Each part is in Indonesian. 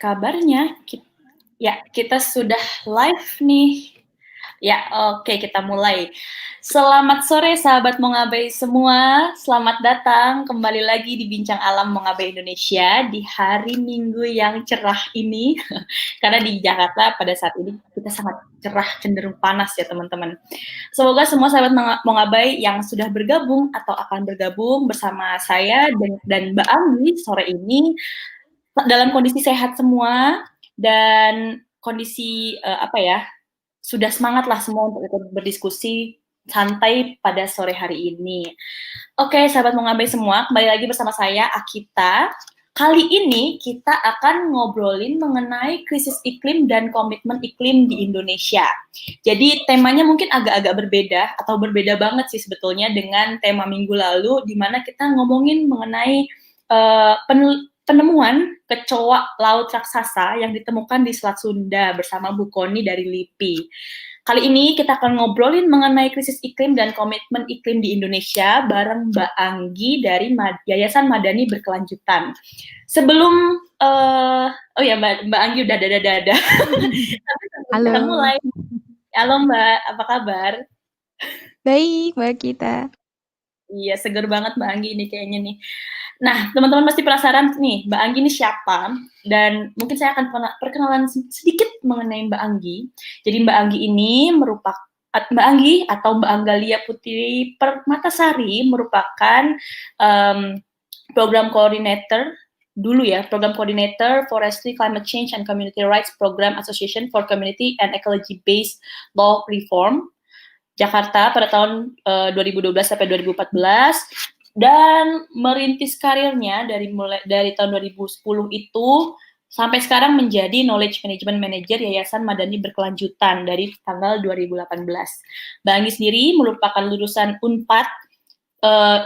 kabarnya? Ya, kita sudah live nih. Ya, oke, kita mulai. Selamat sore sahabat Mongabai semua. Selamat datang kembali lagi di Bincang Alam Mongabai Indonesia di hari Minggu yang cerah ini. Karena di Jakarta pada saat ini kita sangat cerah, cenderung panas ya teman-teman. Semoga semua sahabat Mongabai yang sudah bergabung atau akan bergabung bersama saya dan Mbak Anggi sore ini dalam kondisi sehat semua dan kondisi sudah semangat lah semua untuk ikut berdiskusi santai pada sore hari ini. Oke, sahabat Mongabai semua, kembali lagi bersama saya Akita. Kali ini kita akan ngobrolin mengenai krisis iklim dan komitmen iklim di Indonesia. Jadi temanya mungkin agak-agak berbeda atau berbeda banget sih sebetulnya dengan tema minggu lalu di mana kita ngomongin mengenai penemuan kecoa laut raksasa yang ditemukan di Selat Sunda bersama Bu Koni dari LIPI. Kali ini kita akan ngobrolin mengenai krisis iklim dan komitmen iklim di Indonesia bareng Mbak Anggi dari Yayasan Madani Berkelanjutan. Sebelum Mbak Anggi udah dada. Halo. Kita mulai. Halo Mbak, apa kabar? Baik, Mbak Kita. Iya, seger banget Mbak Anggi ini kayaknya nih. Nah, teman-teman pasti penasaran nih, Mbak Anggi ini siapa? Dan mungkin saya akan perkenalan sedikit mengenai Mbak Anggi. Jadi Mbak Anggi ini Mbak Anggi atau Mbak Anggalia Putri Permatasari merupakan program coordinator Forestry Climate Change and Community Rights Program Association for Community and Ecology Based Law Reform Jakarta pada tahun 2012 sampai 2014 dan merintis karirnya dari tahun 2010 itu sampai sekarang menjadi Knowledge Management Manager Yayasan Madani Berkelanjutan dari tanggal 2018. Mbak Anggi sendiri merupakan lulusan Unpad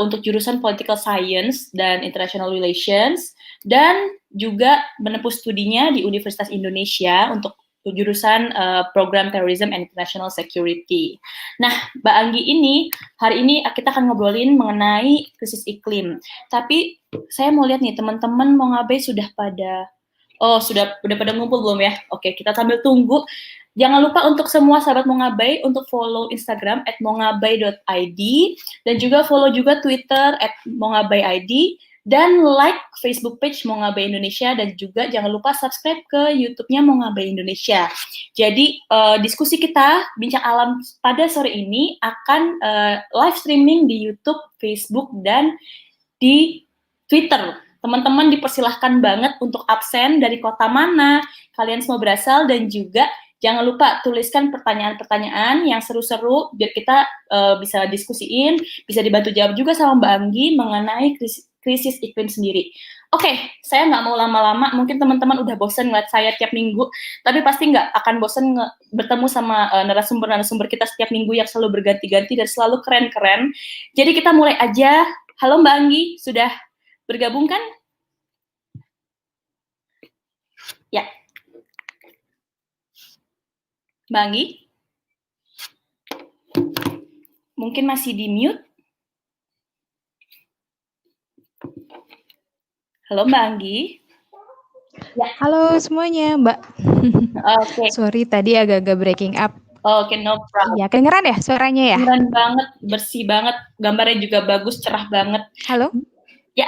untuk jurusan Political Science dan International Relations dan juga menempuh studinya di Universitas Indonesia untuk jurusan program Terrorism and International Security. Nah, Mbak Anggi ini, hari ini kita akan ngobrolin mengenai krisis iklim. Tapi saya mau lihat nih, teman-teman Mongabai sudah pada ngumpul belum ya? Oke, kita sambil tunggu. Jangan lupa untuk semua sahabat Mongabai untuk follow Instagram @mongabai.id dan juga follow juga Twitter @mongabai.id dan like Facebook page Mongabai Indonesia dan juga jangan lupa subscribe ke YouTube-nya Mongabai Indonesia. Jadi diskusi kita Bincang Alam pada sore ini akan live streaming di YouTube, Facebook dan di Twitter. Teman-teman dipersilahkan banget untuk absen dari kota mana kalian semua berasal dan juga jangan lupa tuliskan pertanyaan-pertanyaan yang seru-seru biar kita bisa diskusiin, bisa dibantu jawab juga sama Mbak Anggi mengenai krisis iklim sendiri. Oke, saya nggak mau lama-lama, mungkin teman-teman udah bosan ngeliat saya tiap minggu, tapi pasti nggak akan bosan bertemu sama narasumber-narasumber kita setiap minggu yang selalu berganti-ganti dan selalu keren-keren. Jadi kita mulai aja. Halo Mbak Anggi, sudah bergabung kan? Ya. Mbak Anggi? Mungkin masih di mute? Halo Mbak Anggi. Ya. Halo semuanya, Mbak. Oke. Sorry tadi agak-agak breaking up. Oke, no problem. Iya, kedengeran ya suaranya ya? Keren banget, bersih banget, gambarnya juga bagus, cerah banget. Halo? Ya.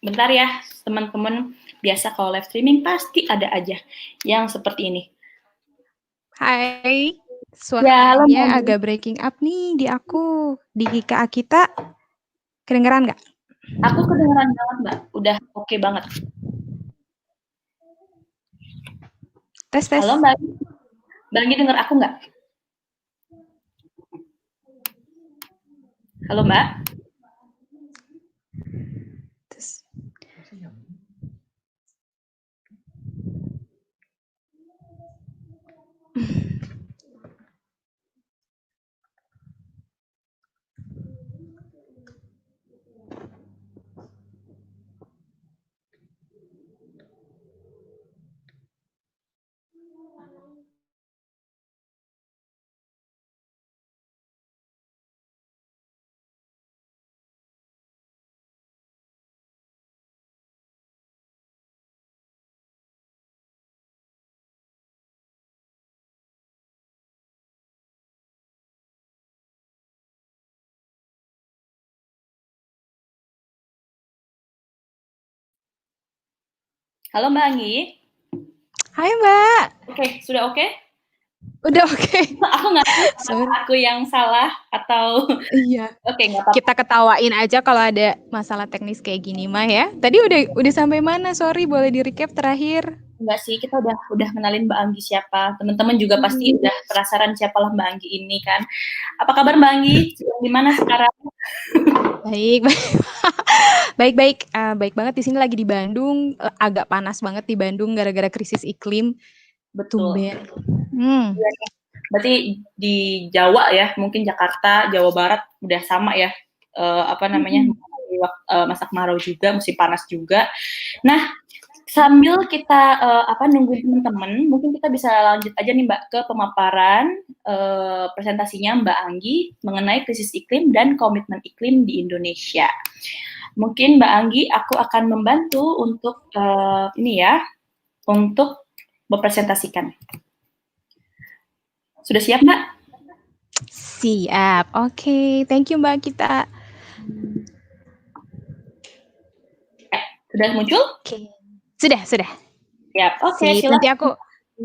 Bentar ya, teman-teman. Biasa kalau live streaming pasti ada aja yang seperti ini. Hai, suaranya agak breaking up nih di aku. Di Kak Akita, kedengeran nggak? Aku kedengeran banget, Mbak. Udah oke banget. Tes. Halo, Mbak. Mbak Anggi denger aku nggak? Halo, Mbak. Halo Mbak Anggi. Hai Mbak. Oke, sudah oke? Udah oke. Aku nggak tahu Sorry. aku yang salah atau Iya. oke nggak apa-apa. Kita ketawain aja kalau ada masalah teknis kayak gini mah ya. Tadi udah sampai mana? Sorry, boleh di recap terakhir? Enggak sih, kita udah kenalin Mbak Anggi siapa. Teman-teman juga pasti udah penasaran siapalah Mbak Anggi ini kan. Apa kabar Mbak Anggi? Gimana sekarang? Baik, baik. Baik banget di sini lagi di Bandung. Agak panas banget di Bandung gara-gara krisis iklim. Betul. Tumben. Berarti di Jawa ya, mungkin Jakarta, Jawa Barat udah sama ya. Masa kemarau juga, musim panas juga. Nah, sambil kita nungguin teman-teman, mungkin kita bisa lanjut aja nih Mbak ke pemaparan presentasinya Mbak Anggi mengenai krisis iklim dan komitmen iklim di Indonesia. Mungkin Mbak Anggi, aku akan membantu untuk untuk mempresentasikan. Sudah siap Mbak? Siap. Oke, thank you Mbak kita. Sudah muncul? Oke. Sudah. Siap. Oke, silakan. Nanti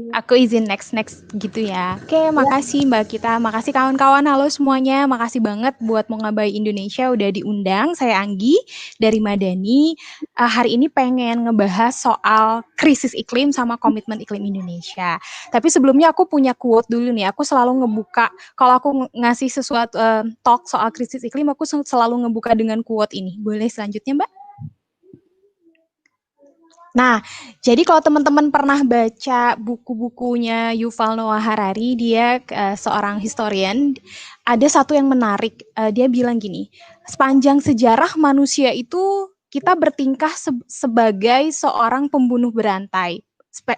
aku izin next gitu ya. Oke, makasih Mbak kita, makasih kawan-kawan, halo semuanya, makasih banget buat Mongabai Indonesia udah diundang. Saya Anggi dari Madani. Hari ini pengen ngebahas soal krisis iklim sama komitmen iklim Indonesia. Tapi sebelumnya aku punya quote dulu nih. Aku selalu ngebuka kalau aku ngasih sesuatu talk soal krisis iklim, aku selalu ngebuka dengan quote ini. Boleh selanjutnya, Mbak? Nah, jadi kalau teman-teman pernah baca buku-bukunya Yuval Noah Harari, dia seorang historian, ada satu yang menarik, dia bilang gini, sepanjang sejarah manusia itu kita bertingkah sebagai seorang pembunuh berantai,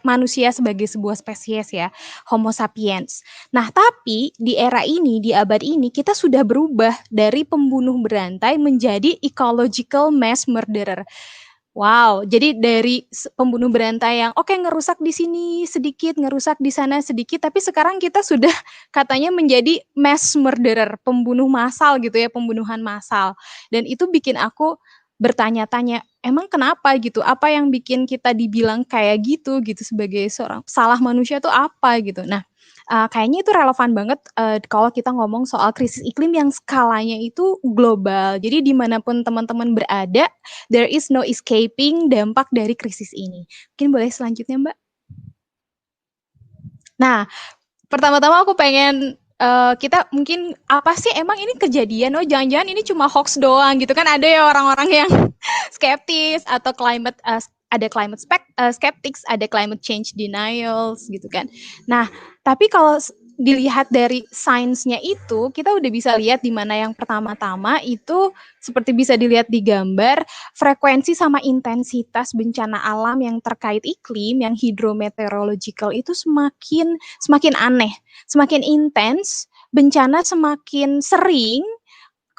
manusia sebagai sebuah spesies ya, Homo sapiens. Nah, tapi di era ini, di abad ini, kita sudah berubah dari pembunuh berantai menjadi ecological mass murderer. Wow, jadi dari pembunuh berantai yang ngerusak di sini sedikit, ngerusak di sana sedikit, tapi sekarang kita sudah katanya menjadi mass murderer, pembunuh massal gitu ya, pembunuhan massal. Dan itu bikin aku bertanya-tanya, emang kenapa gitu? Apa yang bikin kita dibilang kayak gitu sebagai seorang salah manusia tuh apa gitu. Nah, kayaknya itu relevan banget kalau kita ngomong soal krisis iklim yang skalanya itu global. Jadi dimanapun teman-teman berada, there is no escaping dampak dari krisis ini. Mungkin boleh selanjutnya, Mbak. Nah, pertama-tama aku pengen kita mungkin apa sih emang ini kejadian? Oh, jangan-jangan ini cuma hoax doang gitu kan? Ada ya orang-orang yang skeptis atau ada climate skeptics, ada climate change denials gitu kan. Nah, tapi kalau dilihat dari sainsnya itu, kita udah bisa lihat di mana yang pertama-tama itu seperti bisa dilihat di gambar, frekuensi sama intensitas bencana alam yang terkait iklim, yang hidrometeorological itu semakin aneh, semakin intens, bencana semakin sering.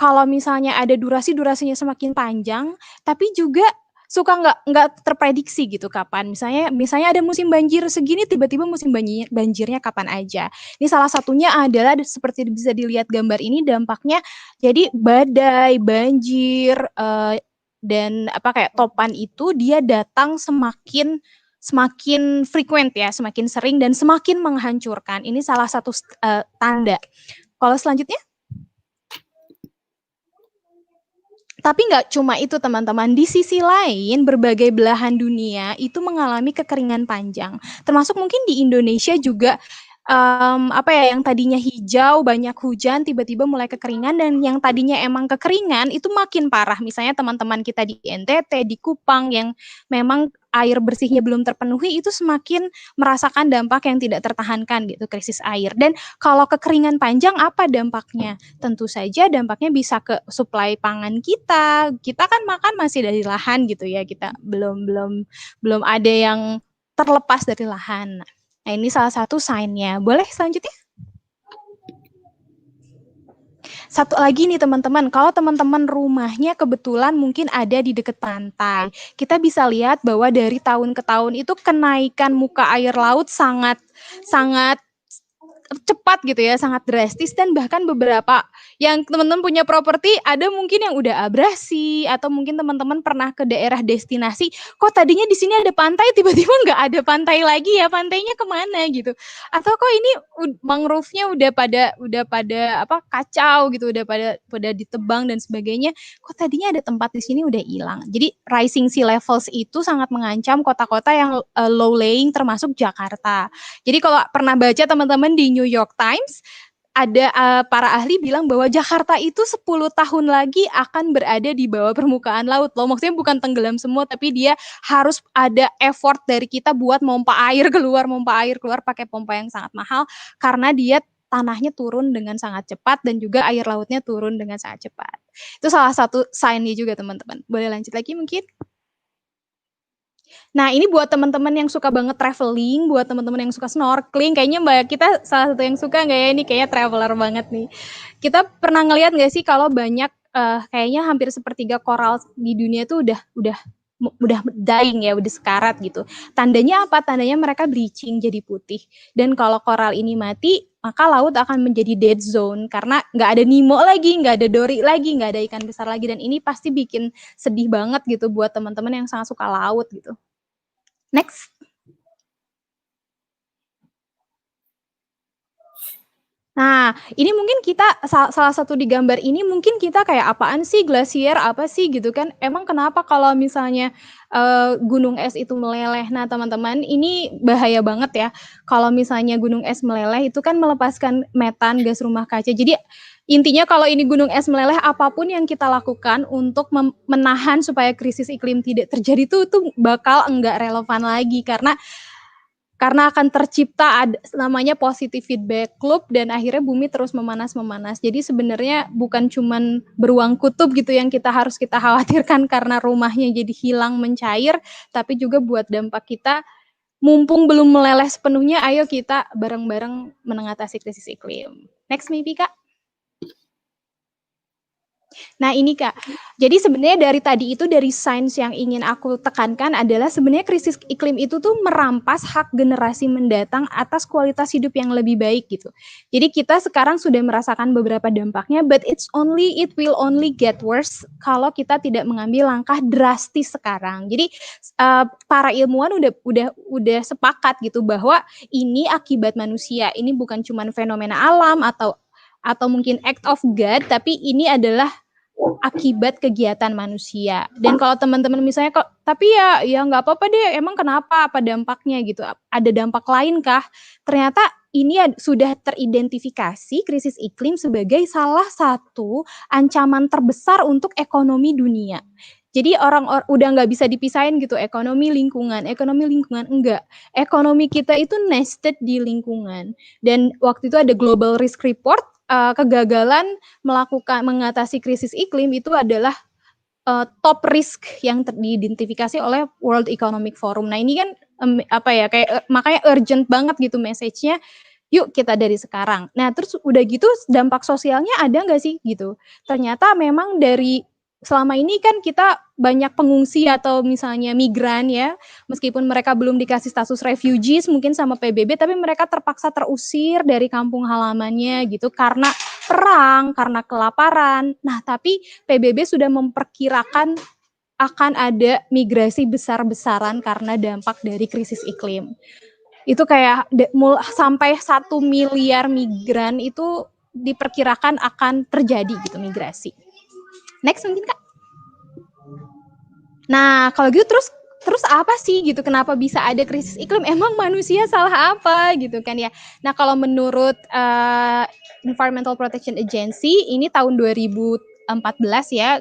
Kalau misalnya ada durasinya semakin panjang, tapi juga suka nggak terprediksi gitu kapan. Misalnya ada musim banjir segini, tiba-tiba musim banjirnya kapan aja. Ini salah satunya adalah seperti bisa dilihat gambar ini dampaknya. Jadi badai, banjir, dan kayak topan itu dia datang semakin frequent ya, semakin sering dan semakin menghancurkan. Ini salah satu tanda. Kalau selanjutnya. Tapi nggak cuma itu teman-teman, di sisi lain berbagai belahan dunia itu mengalami kekeringan panjang. Termasuk mungkin di Indonesia juga yang tadinya hijau, banyak hujan, tiba-tiba mulai kekeringan, dan yang tadinya emang kekeringan itu makin parah. Misalnya teman-teman kita di NTT, di Kupang yang memang air bersihnya belum terpenuhi itu semakin merasakan dampak yang tidak tertahankan gitu, krisis air. Dan kalau kekeringan panjang apa dampaknya? Tentu saja dampaknya bisa ke suplai pangan kita. Kita kan makan masih dari lahan gitu ya. Kita belum ada yang terlepas dari lahan. Nah, ini salah satu sign-nya. Boleh selanjutnya? Satu lagi nih teman-teman, kalau teman-teman rumahnya kebetulan mungkin ada di dekat pantai, kita bisa lihat bahwa dari tahun ke tahun itu kenaikan muka air laut sangat cepat gitu ya, sangat drastis dan bahkan beberapa yang teman-teman punya properti ada mungkin yang udah abrasi atau mungkin teman-teman pernah ke daerah destinasi, kok tadinya di sini ada pantai tiba-tiba nggak ada pantai lagi ya, pantainya kemana gitu. Atau kok ini mangrove-nya udah pada apa kacau gitu, udah ditebang dan sebagainya. Kok tadinya ada tempat di sini udah hilang. Jadi rising sea levels itu sangat mengancam kota-kota yang low laying termasuk Jakarta. Jadi kalau pernah baca teman-teman di New York Times, ada para ahli bilang bahwa Jakarta itu 10 tahun lagi akan berada di bawah permukaan laut loh. Maksudnya bukan tenggelam semua, tapi dia harus ada effort dari kita buat mompa air keluar pakai pompa yang sangat mahal karena dia tanahnya turun dengan sangat cepat dan juga air lautnya turun dengan sangat cepat. Itu salah satu sign-nya juga teman-teman. Boleh lanjut lagi mungkin? Nah, ini buat teman-teman yang suka banget traveling, buat teman-teman yang suka snorkeling, kayaknya Mbak kita salah satu yang suka nggak ya? Ini kayaknya traveler banget nih. Kita pernah ngelihat nggak sih kalau banyak kayaknya hampir sepertiga koral di dunia itu udah dying ya, udah sekarat gitu. Tandanya apa? Tandanya mereka bleaching jadi putih. Dan kalau koral ini mati, maka laut akan menjadi dead zone karena nggak ada Nemo lagi, nggak ada Dory lagi, nggak ada ikan besar lagi. Dan ini pasti bikin sedih banget gitu buat teman-teman yang sangat suka laut gitu. Next. Nah, ini mungkin kita salah satu di gambar ini mungkin kita kayak apaan sih glasier apa sih gitu kan? Emang kenapa kalau misalnya gunung es itu meleleh? Nah, teman-teman, ini bahaya banget ya. Kalau misalnya gunung es meleleh itu kan melepaskan metan, gas rumah kaca. Jadi intinya kalau ini gunung es meleleh, apapun yang kita lakukan untuk menahan supaya krisis iklim tidak terjadi itu bakal enggak relevan lagi karena akan tercipta namanya positive feedback loop dan akhirnya bumi terus memanas. Jadi sebenarnya bukan cuman beruang kutub gitu yang kita khawatirkan karena rumahnya jadi hilang mencair, tapi juga buat dampak kita mumpung belum meleleh sepenuhnya, ayo kita bareng-bareng mengatasi krisis iklim. Next maybe Kak. Nah ini Kak, jadi sebenarnya dari tadi itu dari sains yang ingin aku tekankan adalah sebenarnya krisis iklim itu tuh merampas hak generasi mendatang atas kualitas hidup yang lebih baik gitu. Jadi kita sekarang sudah merasakan beberapa dampaknya, but it will only get worse kalau kita tidak mengambil langkah drastis sekarang. Jadi para ilmuwan udah sepakat gitu bahwa ini akibat manusia, ini bukan cuma fenomena alam atau mungkin act of God, tapi ini adalah akibat kegiatan manusia. Dan kalau teman-teman misalnya kok tapi ya nggak apa-apa deh, emang kenapa, apa dampaknya gitu, ada dampak lain kah? Ternyata ini sudah teridentifikasi krisis iklim sebagai salah satu ancaman terbesar untuk ekonomi dunia. Jadi orang udah nggak bisa dipisahin gitu, ekonomi lingkungan enggak. Ekonomi kita itu nested di lingkungan. Dan waktu itu ada Global Risk Report, kegagalan mengatasi krisis iklim itu adalah top risk yang diidentifikasi oleh World Economic Forum. Nah ini kan makanya urgent banget gitu message-nya. Yuk kita dari sekarang. Nah terus udah gitu dampak sosialnya ada nggak sih gitu? Ternyata memang dari selama ini kan kita banyak pengungsi atau misalnya migran ya, meskipun mereka belum dikasih status refugees mungkin sama PBB, tapi mereka terpaksa terusir dari kampung halamannya gitu karena perang, karena kelaparan. Nah, tapi PBB sudah memperkirakan akan ada migrasi besar-besaran karena dampak dari krisis iklim. Itu kayak sampai 1 miliar migran itu diperkirakan akan terjadi gitu migrasi. Next mungkin Kak. Nah, kalau gitu terus apa sih gitu, kenapa bisa ada krisis iklim, emang manusia salah apa gitu kan ya. Nah kalau menurut Environmental Protection Agency ini tahun 2014 ya,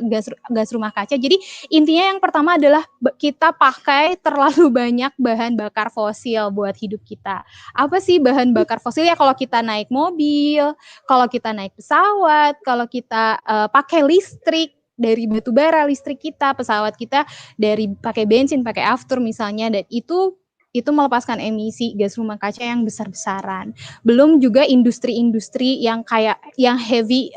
gas rumah kaca. Jadi intinya yang pertama adalah kita pakai terlalu banyak bahan bakar fosil buat hidup kita. Apa sih bahan bakar fosil ya? Kalau kita naik mobil, kalau kita naik pesawat, kalau kita pakai listrik dari batu bara, listrik kita, pesawat kita dari pakai bensin, pakai aftur misalnya, dan itu melepaskan emisi gas rumah kaca yang besar-besaran. Belum juga industri-industri yang kayak yang heavy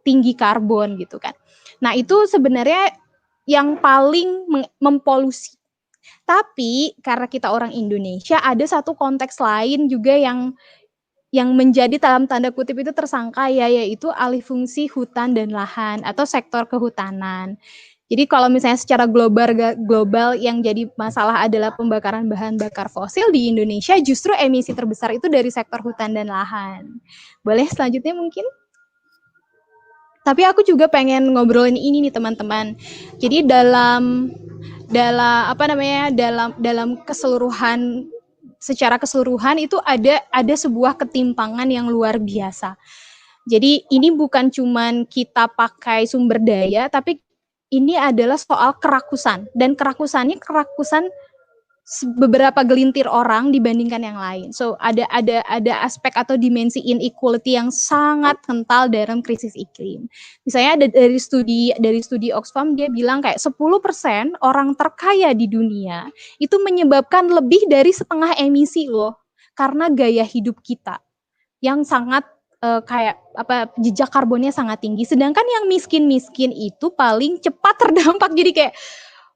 tinggi karbon gitu kan. Nah, itu sebenarnya yang paling mempolusi. Tapi karena kita orang Indonesia, ada satu konteks lain juga yang yang menjadi dalam tanda kutip itu tersangka ya, yaitu alih fungsi hutan dan lahan atau sektor kehutanan. Jadi kalau misalnya secara global yang jadi masalah adalah pembakaran bahan bakar fosil di Indonesia, justru emisi terbesar itu dari sektor hutan dan lahan. Boleh selanjutnya mungkin? Tapi aku juga pengen ngobrolin ini nih teman-teman. Jadi dalam dalam keseluruhan, secara keseluruhan itu ada sebuah ketimpangan yang luar biasa. Jadi ini bukan cuman kita pakai sumber daya, tapi ini adalah soal kerakusan, dan kerakusannya kerakusan beberapa gelintir orang dibandingkan yang lain. So ada aspek atau dimensi inequality yang sangat kental dalam krisis iklim. Misalnya dari studi Oxfam dia bilang kayak 10% orang terkaya di dunia itu menyebabkan lebih dari setengah emisi loh, karena gaya hidup kita yang sangat kayak jejak karbonnya sangat tinggi. Sedangkan yang miskin-miskin itu paling cepat terdampak. Jadi kayak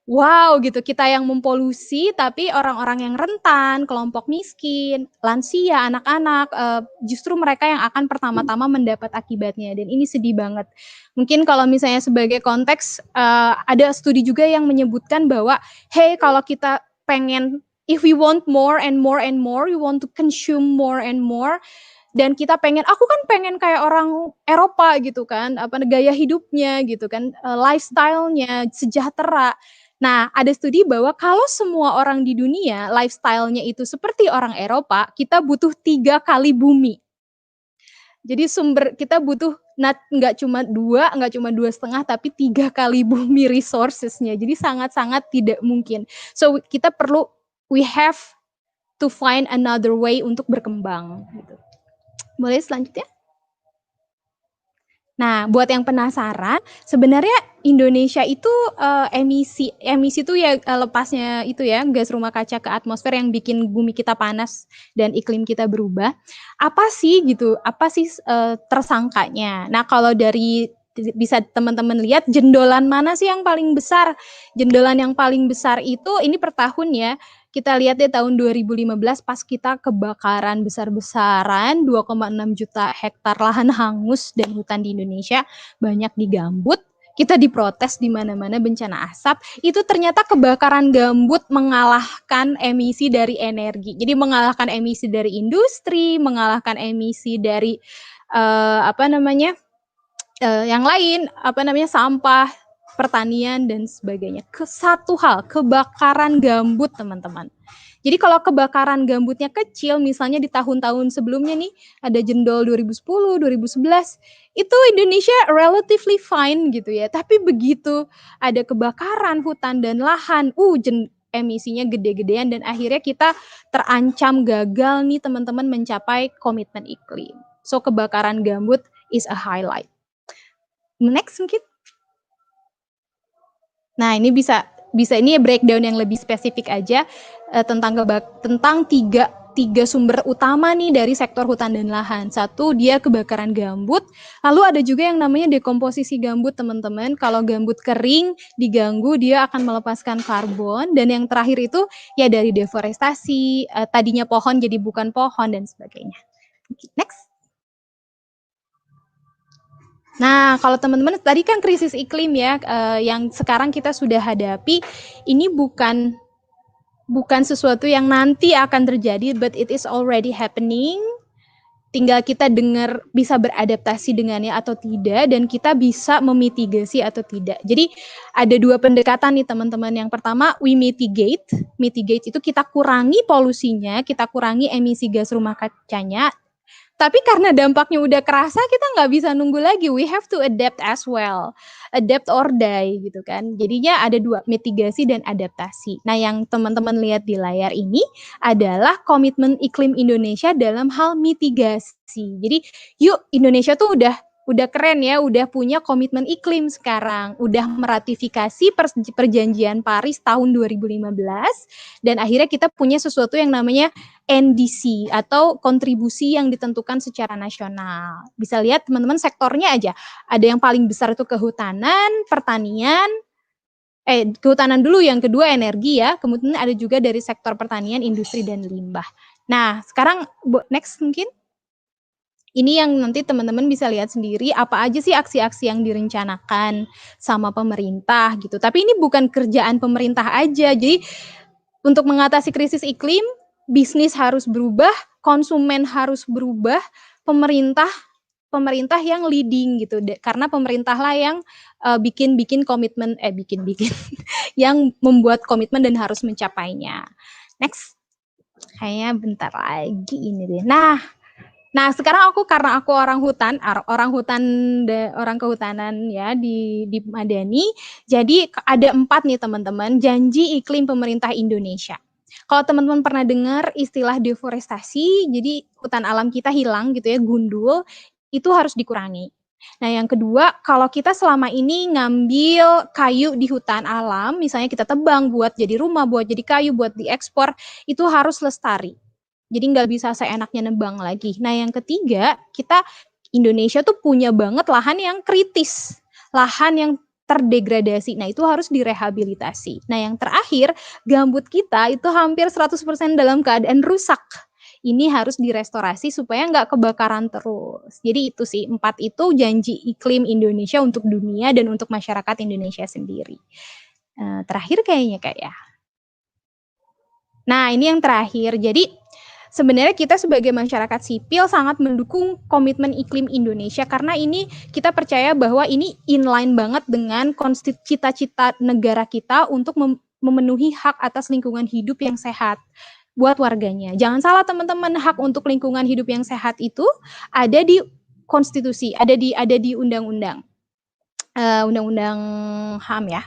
wow gitu, kita yang mempolusi tapi orang-orang yang rentan, kelompok miskin, lansia, anak-anak, justru mereka yang akan pertama-tama mendapat akibatnya, dan ini sedih banget. Mungkin kalau misalnya sebagai konteks, ada studi juga yang menyebutkan bahwa, hey kalau kita pengen, if we want more and more and more, we want to consume more and more, dan kita pengen, aku kan pengen kayak orang Eropa gitu kan, gaya hidupnya gitu kan, lifestyle-nya sejahtera. Nah, ada studi bahwa kalau semua orang di dunia lifestyle-nya itu seperti orang Eropa, kita butuh 3 kali bumi. Jadi sumber kita butuh nggak cuma 2,5, tapi 3 kali bumi resources-nya. Jadi sangat-sangat tidak mungkin. So kita perlu, we have to find another way untuk berkembang gitu. Boleh selanjutnya? Nah, buat yang penasaran, sebenarnya Indonesia itu emisi itu ya lepasnya itu ya gas rumah kaca ke atmosfer yang bikin bumi kita panas dan iklim kita berubah. Apa sih gitu? Apa sih tersangkanya? Nah, kalau dari bisa teman-teman lihat jendolan mana sih yang paling besar? Jendolan yang paling besar itu ini per tahun ya. Kita lihat deh tahun 2015 pas kita kebakaran besar-besaran 2,6 juta hektar lahan hangus dan hutan di Indonesia banyak digambut. Kita diprotes di mana-mana bencana asap. Itu ternyata kebakaran gambut mengalahkan emisi dari energi. Jadi mengalahkan emisi dari industri, mengalahkan emisi dari yang lain, sampah, pertanian dan sebagainya. Satu hal, kebakaran gambut teman-teman. Jadi kalau kebakaran gambutnya kecil, misalnya di tahun-tahun sebelumnya nih, ada jendol 2010, 2011, itu Indonesia relatively fine gitu ya. Tapi begitu ada kebakaran hutan dan lahan, emisinya gede-gedean dan akhirnya kita terancam gagal nih teman-teman mencapai komitmen iklim. So kebakaran gambut is a highlight. Next mungkin. Nah, ini bisa ini breakdown yang lebih spesifik aja tentang tiga sumber utama nih dari sektor hutan dan lahan. Satu, dia kebakaran gambut. Lalu ada juga yang namanya dekomposisi gambut, teman-teman. Kalau gambut kering diganggu, dia akan melepaskan karbon. Dan yang terakhir itu ya dari deforestasi, tadinya pohon jadi bukan pohon dan sebagainya. Next. Nah, kalau teman-teman tadi kan krisis iklim ya, yang sekarang kita sudah hadapi, ini bukan sesuatu yang nanti akan terjadi, but it is already happening. Tinggal kita dengar bisa beradaptasi dengannya atau tidak, dan kita bisa memitigasi atau tidak. Jadi ada 2 pendekatan nih teman-teman. Yang pertama, we mitigate. Mitigate itu kita kurangi polusinya, kita kurangi emisi gas rumah kacanya. Tapi karena dampaknya udah kerasa, kita nggak bisa nunggu lagi. We have to adapt as well. Adapt or die gitu kan. Jadinya ada 2, mitigasi dan adaptasi. Nah, yang teman-teman lihat di layar ini adalah komitmen iklim Indonesia dalam hal mitigasi. Jadi, yuk Indonesia tuh udah keren ya, udah punya komitmen iklim sekarang, udah meratifikasi perjanjian Paris tahun 2015, dan akhirnya kita punya sesuatu yang namanya NDC atau kontribusi yang ditentukan secara nasional. Bisa lihat teman-teman sektornya aja, ada yang paling besar itu kehutanan, pertanian, kehutanan dulu, yang kedua energi ya, kemudian ada juga dari sektor pertanian, industri dan limbah. Nah, sekarang next mungkin. Ini yang nanti teman-teman bisa lihat sendiri apa aja sih aksi-aksi yang direncanakan sama pemerintah gitu. Tapi ini bukan kerjaan pemerintah aja. Jadi untuk mengatasi krisis iklim, bisnis harus berubah, konsumen harus berubah, pemerintah pemerintah yang leading gitu. Karena pemerintahlah yang bikin komitmen bikin yang membuat komitmen dan harus mencapainya. Next. Kayaknya bentar lagi ini deh. Nah, sekarang karena aku orang kehutanan ya di Madani. Jadi ada 4 nih teman-teman, janji iklim pemerintah Indonesia. Kalau teman-teman pernah dengar istilah deforestasi, jadi hutan alam kita hilang gitu ya, gundul, itu harus dikurangi. Nah, yang kedua, kalau kita selama ini ngambil kayu di hutan alam, misalnya kita tebang buat jadi rumah, buat jadi kayu, buat diekspor, itu harus lestari. Jadi nggak bisa seenaknya nebang lagi. Nah, yang ketiga, Indonesia tuh punya banget lahan yang kritis, lahan yang terdegradasi. Nah, itu harus direhabilitasi. Nah, yang terakhir, gambut kita itu hampir 100% dalam keadaan rusak. Ini harus direstorasi supaya nggak kebakaran terus. Jadi itu sih, 4 itu janji iklim Indonesia untuk dunia dan untuk masyarakat Indonesia sendiri. Terakhir kayaknya Kak ya. Nah, ini yang terakhir. Jadi sebenarnya kita sebagai masyarakat sipil sangat mendukung komitmen iklim Indonesia karena ini kita percaya bahwa ini inline banget dengan cita-cita negara kita untuk memenuhi hak atas lingkungan hidup yang sehat buat warganya. Jangan salah teman-teman, hak untuk lingkungan hidup yang sehat itu ada di konstitusi, ada di undang-undang HAM ya.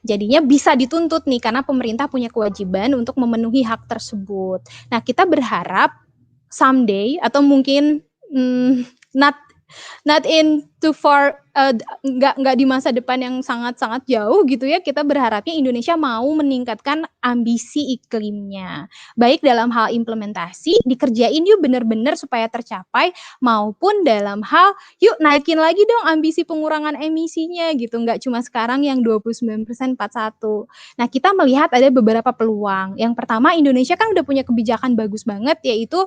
Jadinya bisa dituntut nih karena pemerintah punya kewajiban untuk memenuhi hak tersebut. Nah, kita berharap someday atau mungkin not in too far, nggak di masa depan yang sangat-sangat jauh gitu ya, kita berharapnya Indonesia mau meningkatkan ambisi iklimnya. Baik dalam hal implementasi, dikerjain yuk bener-bener supaya tercapai, maupun dalam hal, yuk naikin lagi dong ambisi pengurangan emisinya gitu, nggak cuma sekarang yang 29% 41. Nah, kita melihat ada beberapa peluang. Yang pertama, Indonesia kan udah punya kebijakan bagus banget, yaitu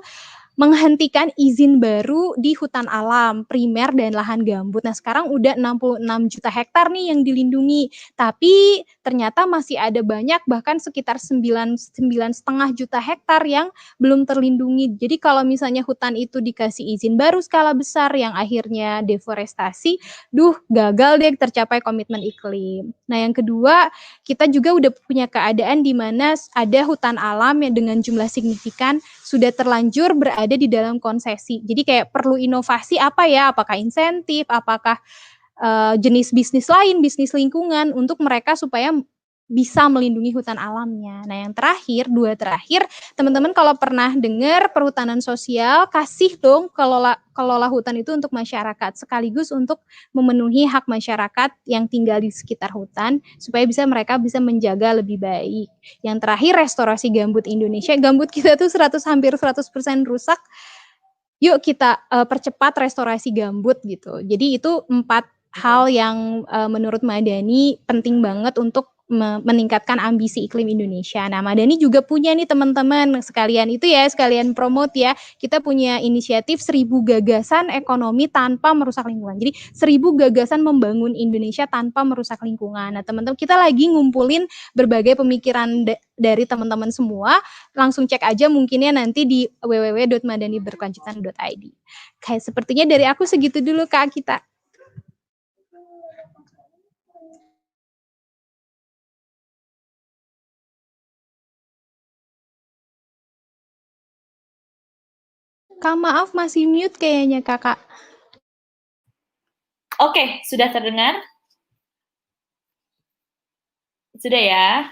menghentikan izin baru di hutan alam, primer dan lahan gambut. Nah, sekarang udah 66 juta hektar nih yang dilindungi. Tapi ternyata masih ada banyak, bahkan sekitar 9,5 juta hektar yang belum terlindungi. Jadi kalau misalnya hutan itu dikasih izin baru skala besar yang akhirnya deforestasi, gagal deh tercapai komitmen iklim. Nah, yang kedua, kita juga udah punya keadaan di mana ada hutan alam yang dengan jumlah signifikan sudah terlanjur berada di dalam konsesi. Jadi kayak perlu inovasi apa ya? Apakah insentif? Apakah jenis bisnis lain, bisnis lingkungan untuk mereka supaya bisa melindungi hutan alamnya. Nah, yang terakhir, 2 terakhir, teman-teman kalau pernah dengar perhutanan sosial, kasih dong kelola hutan itu untuk masyarakat, sekaligus untuk memenuhi hak masyarakat yang tinggal di sekitar hutan, supaya mereka bisa menjaga lebih baik. Yang terakhir, restorasi gambut Indonesia. Gambut kita tuh hampir 100% rusak. Yuk kita percepat restorasi gambut gitu. Jadi itu 4 hal yang menurut Madani penting banget untuk meningkatkan ambisi iklim Indonesia. Nah, Madani juga punya nih teman-teman, sekalian promote ya. Kita punya inisiatif 1000 gagasan ekonomi tanpa merusak lingkungan. Jadi 1000 gagasan membangun Indonesia tanpa merusak lingkungan. Nah, teman-teman, kita lagi ngumpulin berbagai pemikiran dari teman-teman semua. Langsung cek aja mungkinnya nanti di www.madaniberkelanjutan.id. Kayak sepertinya dari aku segitu dulu Kak kita. Kak, maaf masih mute kayaknya Kakak. Oke, sudah terdengar? Sudah ya?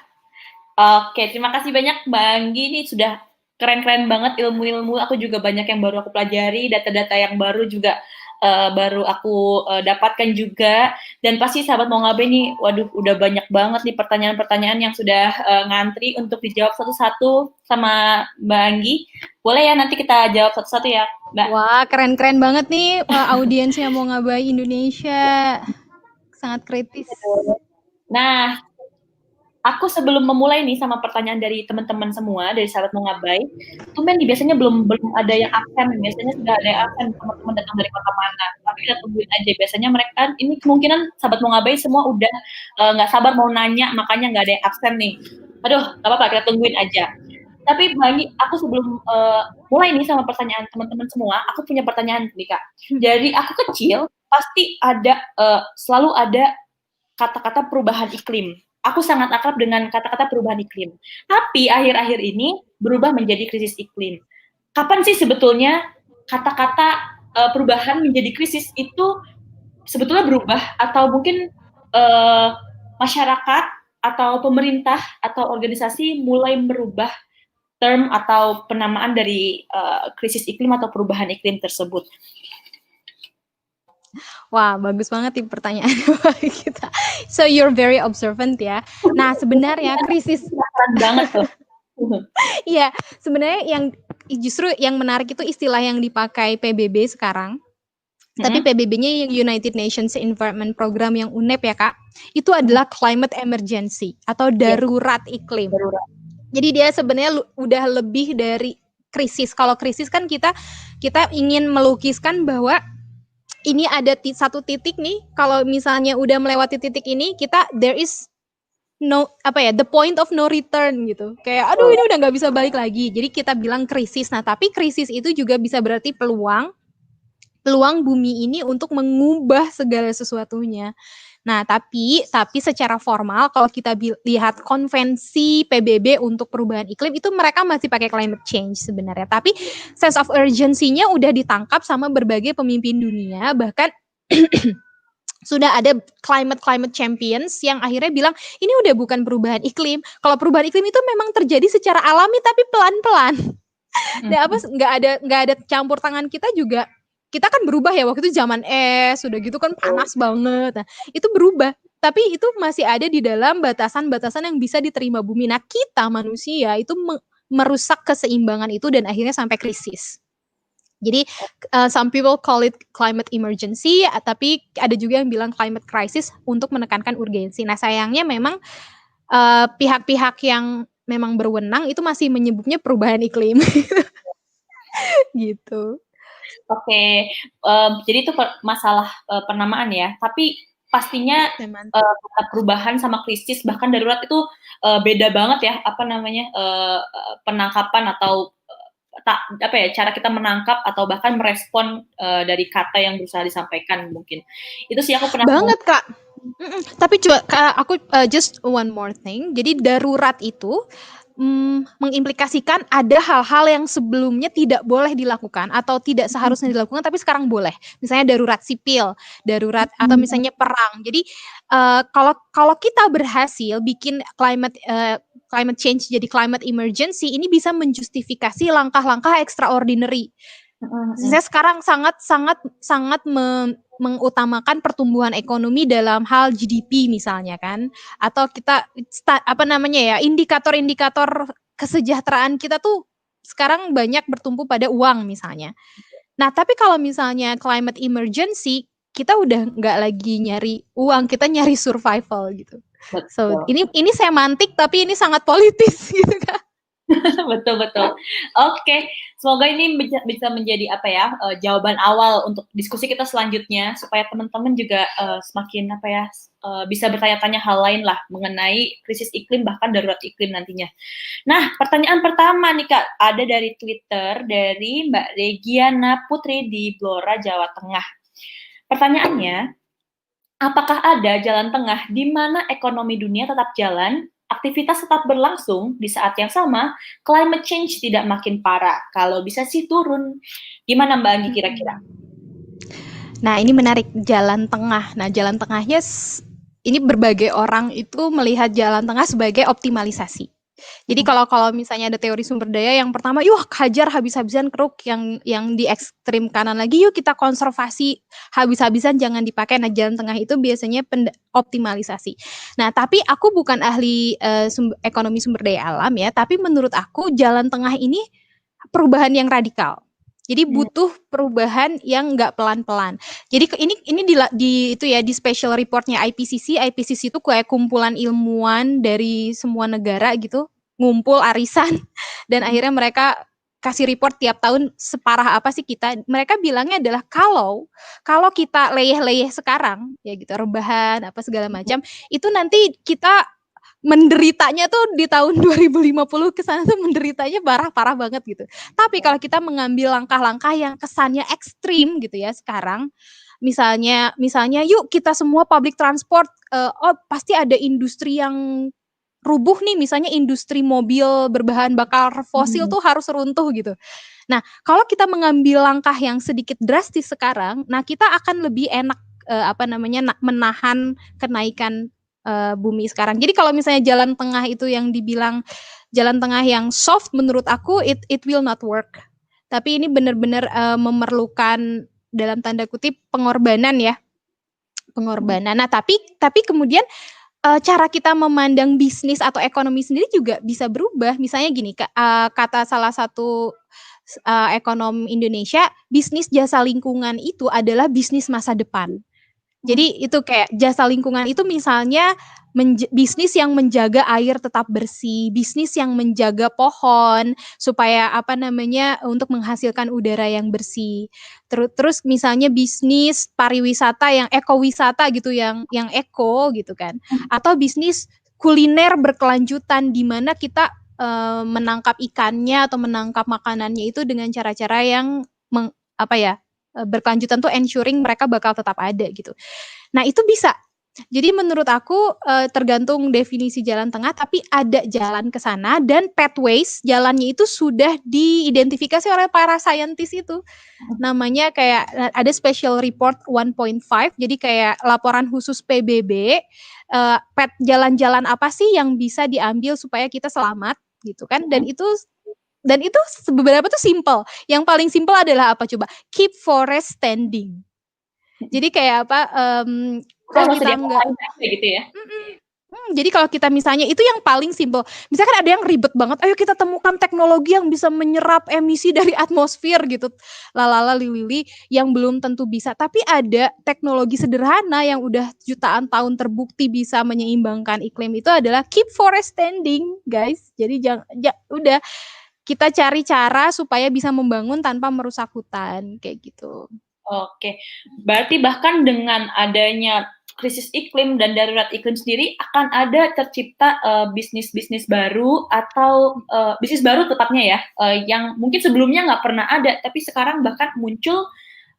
Oke, terima kasih banyak Mbak Anggi, ini sudah keren-keren banget ilmu-ilmu, aku juga banyak yang baru aku pelajari, data-data yang baru juga baru aku dapatkan juga, dan pasti sahabat mau ngabe nih, waduh udah banyak banget nih pertanyaan-pertanyaan yang sudah ngantri untuk dijawab satu-satu sama Mbak Anggi. Boleh ya nanti kita jawab satu-satu ya Mbak? Wah, keren-keren banget nih audiensnya mau ngabai Indonesia. Sangat kritis. Nah, aku sebelum memulai nih sama pertanyaan dari teman-teman semua, dari sahabat Mengabai, tumben nih biasanya belum ada yang absen, biasanya sudah ada yang absen, teman-teman datang dari kota mana. Tapi kita tungguin aja, biasanya mereka ini kemungkinan sahabat Mengabai semua udah nggak sabar mau nanya, makanya nggak ada yang absen nih. Aduh, nggak apa-apa, kita tungguin aja. Tapi aku sebelum mulai nih sama pertanyaan teman-teman semua, aku punya pertanyaan nih Kak. Dari aku kecil, pasti ada selalu ada kata-kata perubahan iklim. Aku sangat akrab dengan kata-kata perubahan iklim. Tapi akhir-akhir ini berubah menjadi krisis iklim. Kapan sih sebetulnya kata-kata perubahan menjadi krisis itu sebetulnya berubah? Atau mungkin masyarakat atau pemerintah atau organisasi mulai merubah term atau penamaan dari krisis iklim atau perubahan iklim tersebut? Wah, bagus banget nih pertanyaan kita. So you're very observant ya. Nah, sebenarnya krisis banget tuh. Iya, sebenarnya yang justru yang menarik itu istilah yang dipakai PBB sekarang. Tapi PBB-nya yang United Nations Environment Program yang UNEP ya Kak, itu adalah climate emergency atau darurat iklim. Darurat. Jadi dia sebenarnya udah lebih dari krisis. Kalau krisis kan kita ingin melukiskan bahwa ini ada satu titik nih, kalau misalnya udah melewati titik ini, there is the point of no return gitu. Kayak aduh ini udah nggak bisa balik lagi. Jadi kita bilang krisis. Nah, tapi krisis itu juga bisa berarti peluang bumi ini untuk mengubah segala sesuatunya. Nah, tapi secara formal kalau kita lihat konvensi PBB untuk perubahan iklim itu mereka masih pakai climate change sebenarnya. Tapi sense of urgency-nya udah ditangkap sama berbagai pemimpin dunia, bahkan sudah ada climate champions yang akhirnya bilang ini udah bukan perubahan iklim. Kalau perubahan iklim itu memang terjadi secara alami tapi pelan-pelan. Dan nggak ada campur tangan kita juga. Kita kan berubah ya, waktu itu zaman es, udah gitu kan panas banget. Nah, itu berubah. Tapi itu masih ada di dalam batasan-batasan yang bisa diterima bumi. Nah, kita manusia itu merusak keseimbangan itu dan akhirnya sampai krisis. Jadi some people call it climate emergency, tapi ada juga yang bilang climate crisis untuk menekankan urgensi. Nah, sayangnya memang pihak-pihak yang memang berwenang itu masih menyebutnya perubahan iklim. Gitu. Oke, jadi itu masalah penamaan ya. Tapi pastinya perubahan sama krisis bahkan darurat itu beda banget ya. Apa namanya penangkapan atau cara kita menangkap atau bahkan merespon dari kata yang berusaha disampaikan mungkin. Itu sih aku pernah banget Kak. Tapi coba aku just one more thing. Jadi darurat itu mengimplikasikan ada hal-hal yang sebelumnya tidak boleh dilakukan atau tidak seharusnya dilakukan tapi sekarang boleh. Misalnya darurat sipil, darurat atau misalnya perang. Jadi kalau kita berhasil bikin climate change jadi climate emergency, ini bisa menjustifikasi langkah-langkah extraordinary. Saya sekarang sangat mengutamakan pertumbuhan ekonomi dalam hal GDP misalnya kan, atau kita indikator-indikator kesejahteraan kita tuh sekarang banyak bertumpu pada uang misalnya. Nah, tapi kalau misalnya climate emergency, kita udah nggak lagi nyari uang, kita nyari survival gitu. So ini semantik tapi ini sangat politis gitu kan. Betul. Oke, semoga ini bisa menjadi jawaban awal untuk diskusi kita selanjutnya supaya teman-teman juga semakin bisa bertanya-tanya hal lain lah mengenai krisis iklim bahkan darurat iklim nantinya. Nah, pertanyaan pertama nih Kak, ada dari Twitter dari Mbak Regiana Putri di Blora, Jawa Tengah. Pertanyaannya, apakah ada jalan tengah di mana ekonomi dunia tetap jalan, aktivitas tetap berlangsung, di saat yang sama climate change tidak makin parah? Kalau bisa sih turun. Gimana Mbak Anggi kira-kira? Nah, ini menarik, jalan tengah. Nah, jalan tengahnya ini berbagai orang itu melihat jalan tengah sebagai optimalisasi. Jadi kalau misalnya ada teori sumber daya, yang pertama, yuk hajar habis-habisan keruk, yang di ekstrim kanan lagi, yuk kita konservasi habis-habisan, jangan dipakai. Nah, jalan tengah itu biasanya optimalisasi. Nah, tapi aku bukan ahli ekonomi sumber daya alam ya, tapi menurut aku jalan tengah ini perubahan yang radikal. Jadi butuh perubahan yang nggak pelan-pelan. Jadi ini di itu ya, di special reportnya IPCC. IPCC itu kayak kumpulan ilmuwan dari semua negara gitu, ngumpul arisan dan akhirnya mereka kasih report tiap tahun separah apa sih kita. Mereka bilangnya adalah kalau kita leyeh-leyeh sekarang ya gitu, rebahan apa segala macam, itu nanti kita menderitanya tuh di tahun 2050 ke sana tuh menderitanya parah-parah banget gitu. Tapi kalau kita mengambil langkah-langkah yang kesannya ekstrim gitu ya sekarang, misalnya yuk kita semua public transport, oh pasti ada industri yang rubuh nih, misalnya industri mobil berbahan bakar fosil tuh harus runtuh gitu. Nah, kalau kita mengambil langkah yang sedikit drastis sekarang, nah kita akan lebih enak menahan kenaikan bumi sekarang. Jadi kalau misalnya jalan tengah itu yang dibilang jalan tengah yang soft, menurut aku it will not work. Tapi ini benar-benar memerlukan dalam tanda kutip pengorbanan ya, pengorbanan. Nah tapi kemudian cara kita memandang bisnis atau ekonomi sendiri juga bisa berubah. Misalnya gini, kata salah satu ekonom Indonesia, bisnis jasa lingkungan itu adalah bisnis masa depan. Jadi itu kayak jasa lingkungan itu misalnya bisnis yang menjaga air tetap bersih, bisnis yang menjaga pohon supaya untuk menghasilkan udara yang bersih. Terus misalnya bisnis pariwisata yang ekowisata gitu, yang eko gitu kan. Atau bisnis kuliner berkelanjutan di mana kita menangkap ikannya atau menangkap makanannya itu dengan cara-cara yang berkelanjutan tuh ensuring mereka bakal tetap ada gitu. Nah itu bisa. Jadi menurut aku tergantung definisi jalan tengah, tapi ada jalan ke sana dan pathways jalannya itu sudah diidentifikasi oleh para saintis itu. Namanya kayak ada special report 1.5, jadi kayak laporan khusus PBB, jalan-jalan apa sih yang bisa diambil supaya kita selamat gitu kan. Dan itu beberapa tuh simple. Yang paling simple adalah apa coba? Keep forest standing. Jadi kayak kalau kita nggak gitu ya. Jadi kalau kita misalnya itu yang paling simple. Misalkan ada yang ribet banget, ayo kita temukan teknologi yang bisa menyerap emisi dari atmosfer gitu. Lalala lili yang belum tentu bisa. Tapi ada teknologi sederhana yang udah jutaan tahun terbukti bisa menyeimbangkan iklim, itu adalah keep forest standing, guys. Jadi udah kita cari cara supaya bisa membangun tanpa merusak hutan kayak gitu. Oke, berarti bahkan dengan adanya krisis iklim dan darurat iklim sendiri akan ada tercipta bisnis-bisnis baru atau bisnis baru tepatnya ya, yang mungkin sebelumnya nggak pernah ada, tapi sekarang bahkan muncul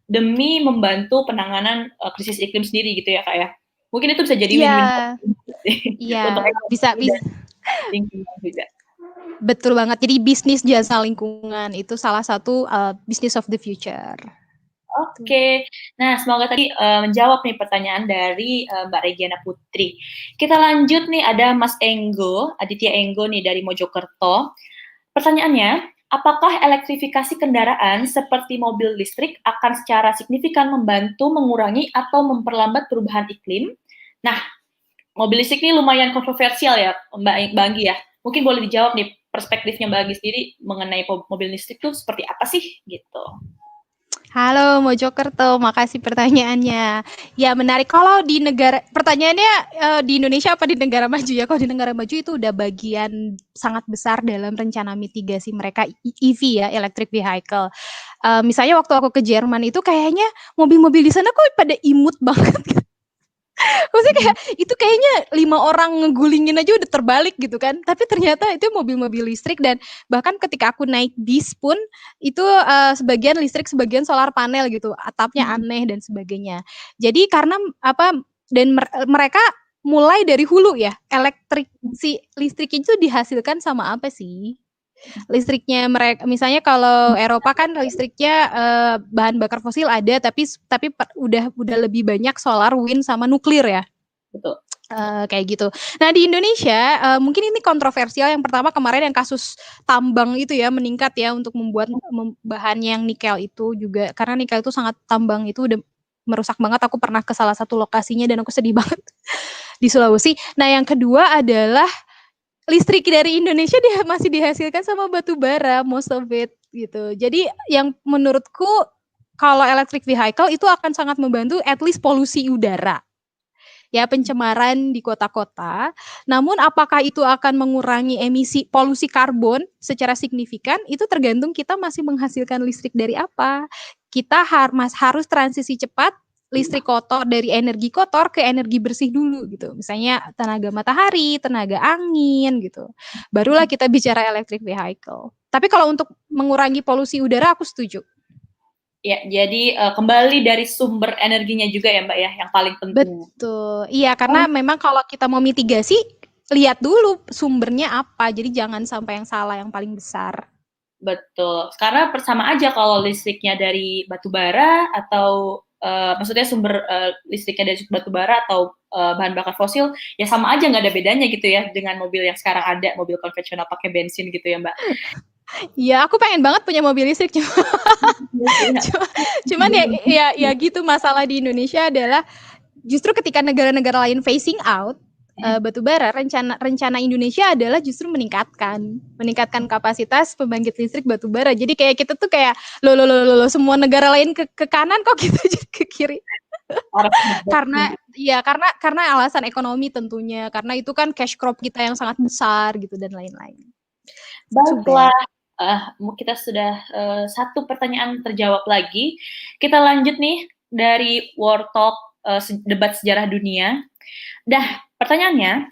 demi membantu penanganan krisis iklim sendiri gitu ya Kak ya. Mungkin itu bisa jadi win-win. Iya, bisa. Juga. Betul banget. Jadi bisnis jasa lingkungan itu salah satu business of the future. Oke. Nah, semoga tadi menjawab nih pertanyaan dari Mbak Regiana Putri. Kita lanjut nih, ada Mas Enggo, Aditya Enggo nih dari Mojokerto. Pertanyaannya, apakah elektrifikasi kendaraan seperti mobil listrik akan secara signifikan membantu mengurangi atau memperlambat perubahan iklim? Nah, mobil listrik ini lumayan kontroversial ya, Mbak Anggi ya. Mungkin boleh dijawab nih, perspektifnya Mbak Anggi sendiri mengenai mobil listrik itu seperti apa sih gitu. Halo Mojokerto, makasih pertanyaannya. Ya menarik. Kalau di pertanyaannya di Indonesia apa di negara maju ya? Kalau di negara maju itu udah bagian sangat besar dalam rencana mitigasi mereka EV ya, electric vehicle. Misalnya waktu aku ke Jerman itu kayaknya mobil-mobil di sana kok pada imut banget. Maksudnya kayak itu kayaknya 5 orang ngegulingin aja udah terbalik gitu kan. Tapi ternyata itu mobil-mobil listrik, dan bahkan ketika aku naik bis pun itu sebagian listrik, sebagian solar panel gitu. Atapnya aneh dan sebagainya. Jadi karena mereka mulai dari hulu ya. Listrik itu dihasilkan sama apa sih? Listriknya mereka, misalnya kalau Eropa kan listriknya bahan bakar fosil ada, tapi udah lebih banyak solar, wind sama nuklir ya. Betul. Kayak gitu. Nah di Indonesia mungkin ini kontroversial. Yang pertama kemarin yang kasus tambang itu ya meningkat ya untuk membuat bahan yang nikel itu juga, karena nikel itu sangat, tambang itu udah merusak banget. Aku pernah ke salah satu lokasinya dan aku sedih banget di Sulawesi. Nah yang kedua adalah listrik dari Indonesia masih dihasilkan sama batu bara, most of it. gitu. Jadi yang menurutku kalau electric vehicle itu akan sangat membantu at least polusi udara. Ya, pencemaran di kota-kota. Namun apakah itu akan mengurangi emisi polusi karbon secara signifikan? Itu tergantung kita masih menghasilkan listrik dari apa. Kita harus transisi cepat listrik kotor dari energi kotor ke energi bersih dulu gitu. Misalnya tenaga matahari, tenaga angin gitu. Barulah kita bicara electric vehicle. Tapi kalau untuk mengurangi polusi udara aku setuju. Ya, jadi kembali dari sumber energinya juga ya Mbak ya, yang paling penting. Betul. Iya, karena memang kalau kita mau mitigasi, lihat dulu sumbernya apa. Jadi jangan sampai yang salah yang paling besar. Betul. Karena sama aja kalau listriknya dari batu bara atau maksudnya sumber listriknya dari batu bara atau bahan bakar fosil, ya sama aja nggak ada bedanya gitu ya dengan mobil yang sekarang ada, mobil konvensional pakai bensin gitu ya Mbak. Iya, aku pengen banget punya mobil listrik cuman ya gitu, masalah di Indonesia adalah justru ketika negara-negara lain phasing out batu bara, rencana Indonesia adalah justru meningkatkan kapasitas pembangkit listrik batu bara. Jadi kayak kita tuh kayak lo semua negara lain ke kanan kok kita jadi ke kiri. karena alasan ekonomi tentunya, karena itu kan cash crop kita yang sangat besar gitu dan lain-lain. Baiklah, kita sudah satu pertanyaan terjawab lagi. Kita lanjut nih dari World Talk debat sejarah dunia. Pertanyaannya,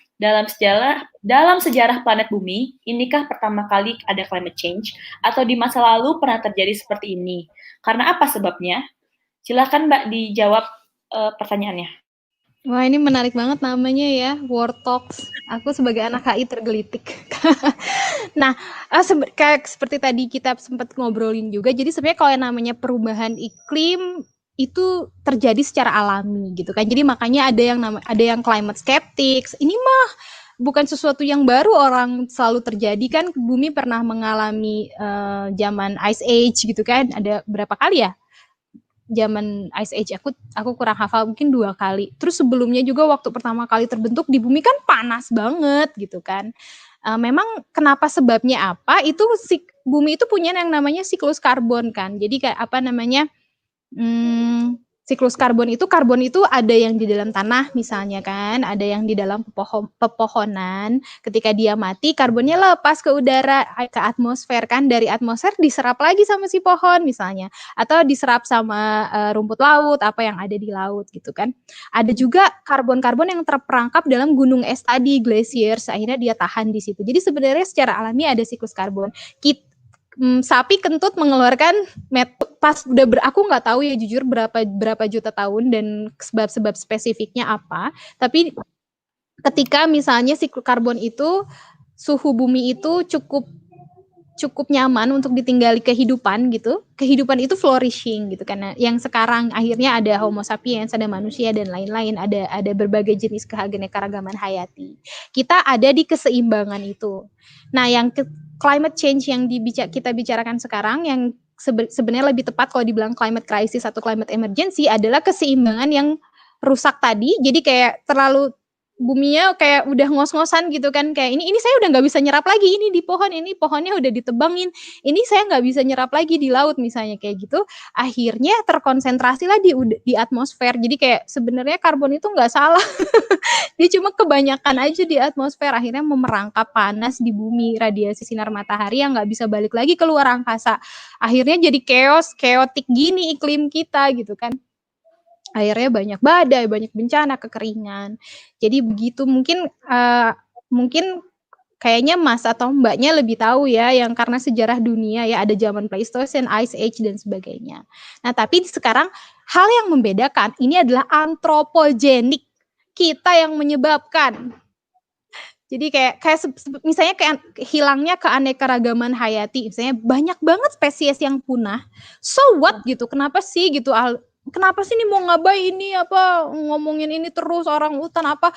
dalam sejarah planet bumi, inikah pertama kali ada climate change atau di masa lalu pernah terjadi seperti ini? Karena apa sebabnya? Silakan Mbak dijawab pertanyaannya. Wah, ini menarik banget namanya ya, World Talks. Aku sebagai anak HI tergelitik. Nah, kayak seperti tadi kita sempat ngobrolin juga, jadi sebenarnya kalau yang namanya perubahan iklim itu terjadi secara alami gitu kan. Jadi makanya ada yang climate skeptics. Ini mah bukan sesuatu yang baru, orang selalu terjadi kan. Bumi pernah mengalami zaman Ice Age gitu kan. Ada berapa kali ya? Zaman Ice Age aku kurang hafal, mungkin 2 kali. Terus sebelumnya juga waktu pertama kali terbentuk di bumi kan panas banget gitu kan. Memang kenapa sebabnya apa? Itu bumi itu punya yang namanya siklus karbon kan. Jadi kayak apa namanya? Siklus karbon itu ada yang di dalam tanah misalnya kan, ada yang di dalam pepohonan. Ketika dia mati, karbonnya lepas ke udara, ke atmosfer kan, dari atmosfer diserap lagi sama si pohon misalnya, atau diserap sama rumput laut, apa yang ada di laut gitu kan. Ada juga karbon-karbon yang terperangkap dalam gunung es tadi, glaciers, akhirnya dia tahan di situ. Jadi sebenarnya secara alami ada siklus karbon. Sapi kentut mengeluarkan pas udah aku nggak tahu ya jujur berapa juta tahun dan sebab spesifiknya apa, tapi ketika misalnya siklus karbon itu suhu bumi itu cukup nyaman untuk ditinggali kehidupan gitu, kehidupan itu flourishing gitu kan. Yang sekarang akhirnya ada Homo sapiens, ada manusia dan lain-lain, ada berbagai jenis keanekaragaman hayati. Kita ada di keseimbangan itu. Nah, yang climate change yang kita bicarakan sekarang, yang sebenarnya lebih tepat kalau dibilang climate crisis atau climate emergency, adalah keseimbangan yang rusak tadi. Jadi kayak terlalu buminya kayak udah ngos-ngosan gitu kan, kayak ini saya udah nggak bisa nyerap lagi ini di pohon, ini pohonnya udah ditebangin, ini saya nggak bisa nyerap lagi di laut misalnya kayak gitu, akhirnya terkonsentrasi lah di atmosfer. Jadi kayak sebenarnya karbon itu nggak salah dia cuma kebanyakan aja di atmosfer, akhirnya memerangkap panas di bumi, radiasi sinar matahari yang nggak bisa balik lagi keluar angkasa, akhirnya jadi chaotic gini iklim kita gitu kan. Akhirnya banyak badai, banyak bencana, kekeringan. Jadi begitu, mungkin kayaknya Mas atau Mbaknya lebih tahu ya, yang karena sejarah dunia ya, ada zaman Pleistocene, Ice Age dan sebagainya. Nah, tapi sekarang hal yang membedakan ini adalah antropogenik. Kita yang menyebabkan. Jadi kayak misalnya kayak hilangnya keanekaragaman hayati, misalnya banyak banget spesies yang punah. So what gitu? Kenapa sih gitu? Kenapa sih ini mau ngabai ini apa ngomongin ini terus orang hutan apa?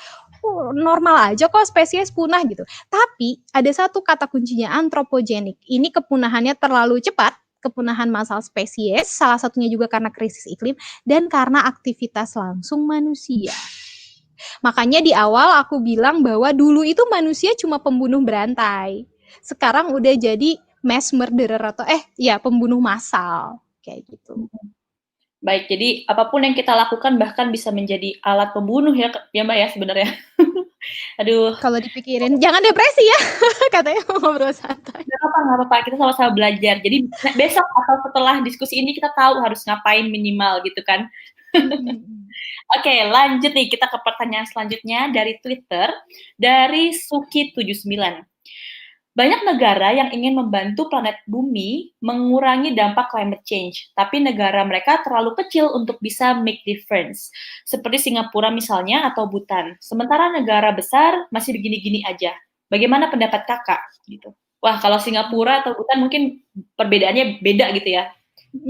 Normal aja kok spesies punah gitu. Tapi ada satu kata kuncinya, antropogenik. Ini kepunahannya terlalu cepat, kepunahan massal spesies, salah satunya juga karena krisis iklim dan karena aktivitas langsung manusia. Makanya di awal aku bilang bahwa dulu itu manusia cuma pembunuh berantai. Sekarang udah jadi mass murderer atau pembunuh massal kayak gitu. Baik, jadi apapun yang kita lakukan bahkan bisa menjadi alat pembunuh ya Mbak ya sebenarnya. Aduh. Kalau dipikirin, jangan depresi ya, katanya ngobrol santai. Nggak apa-apa, kita sama-sama belajar. Jadi besok atau setelah diskusi ini kita tahu harus ngapain minimal gitu kan. Oke, lanjut nih kita ke pertanyaan selanjutnya dari Twitter, dari Suki79. Banyak negara yang ingin membantu planet bumi mengurangi dampak climate change, tapi negara mereka terlalu kecil untuk bisa make difference. Seperti Singapura misalnya atau Bhutan. Sementara negara besar masih begini-gini aja. Bagaimana pendapat kakak? Gitu. Wah, kalau Singapura atau Bhutan mungkin perbedaannya beda gitu ya.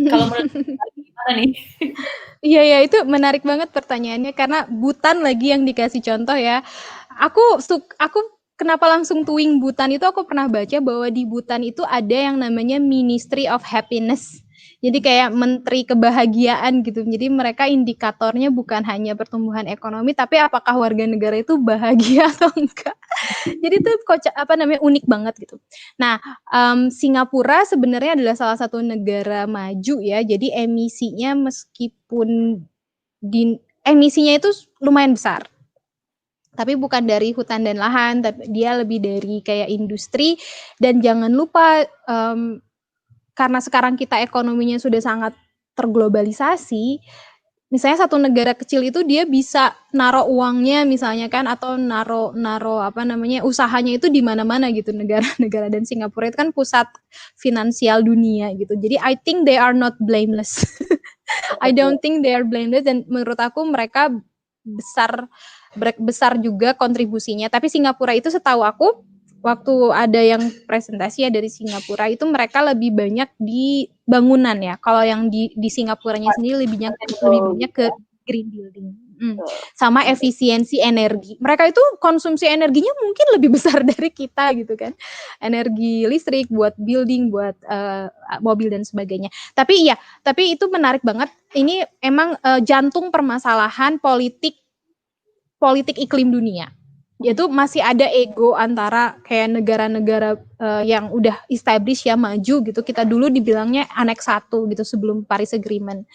Kalau menurut gimana nih? Iya, itu menarik banget pertanyaannya karena Bhutan lagi yang dikasih contoh ya. Aku kenapa langsung tuing Bhutan itu aku pernah baca bahwa di Bhutan itu ada yang namanya Ministry of Happiness. Jadi kayak menteri kebahagiaan gitu. Jadi mereka indikatornya bukan hanya pertumbuhan ekonomi tapi apakah warga negara itu bahagia atau enggak. Jadi itu unik banget gitu. Nah, Singapura sebenarnya adalah salah satu negara maju ya. Jadi emisinya meskipun emisinya itu lumayan besar. Tapi bukan dari hutan dan lahan, tapi dia lebih dari kayak industri. Dan jangan lupa karena sekarang kita ekonominya sudah sangat terglobalisasi, misalnya satu negara kecil itu dia bisa naruh uangnya misalnya kan atau naruh usahanya itu di mana-mana gitu negara-negara, dan Singapura itu kan pusat finansial dunia gitu. Jadi I think they are not blameless. I don't think they are blameless, dan menurut aku mereka besar juga kontribusinya. Tapi Singapura itu setahu aku waktu ada yang presentasi ya dari Singapura itu mereka lebih banyak di bangunan ya. Kalau yang di Singapuranya sendiri lebih banyak ke green building. Sama efisiensi energi. Mereka itu konsumsi energinya mungkin lebih besar dari kita gitu kan. Energi listrik buat building, buat mobil dan sebagainya. Tapi itu menarik banget. Ini emang jantung permasalahan politik iklim dunia. Yaitu masih ada ego antara kayak negara-negara yang udah established ya, maju gitu. Kita dulu dibilangnya Aneks 1 gitu sebelum Paris Agreement.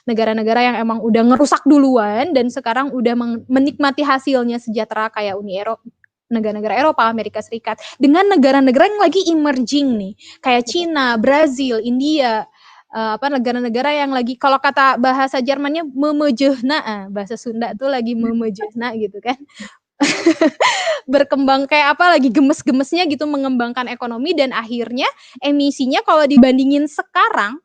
Negara-negara yang emang udah ngerusak duluan dan sekarang udah menikmati hasilnya sejahtera kayak Uni Eropa, negara-negara Eropa, Amerika Serikat, dengan negara-negara yang lagi emerging nih, kayak Cina, Brazil, India, negara-negara yang lagi, kalau kata bahasa Jermannya memejehna, bahasa Sunda tuh lagi memejehna gitu kan. Berkembang kayak lagi gemes-gemesnya gitu mengembangkan ekonomi, dan akhirnya emisinya kalau dibandingin sekarang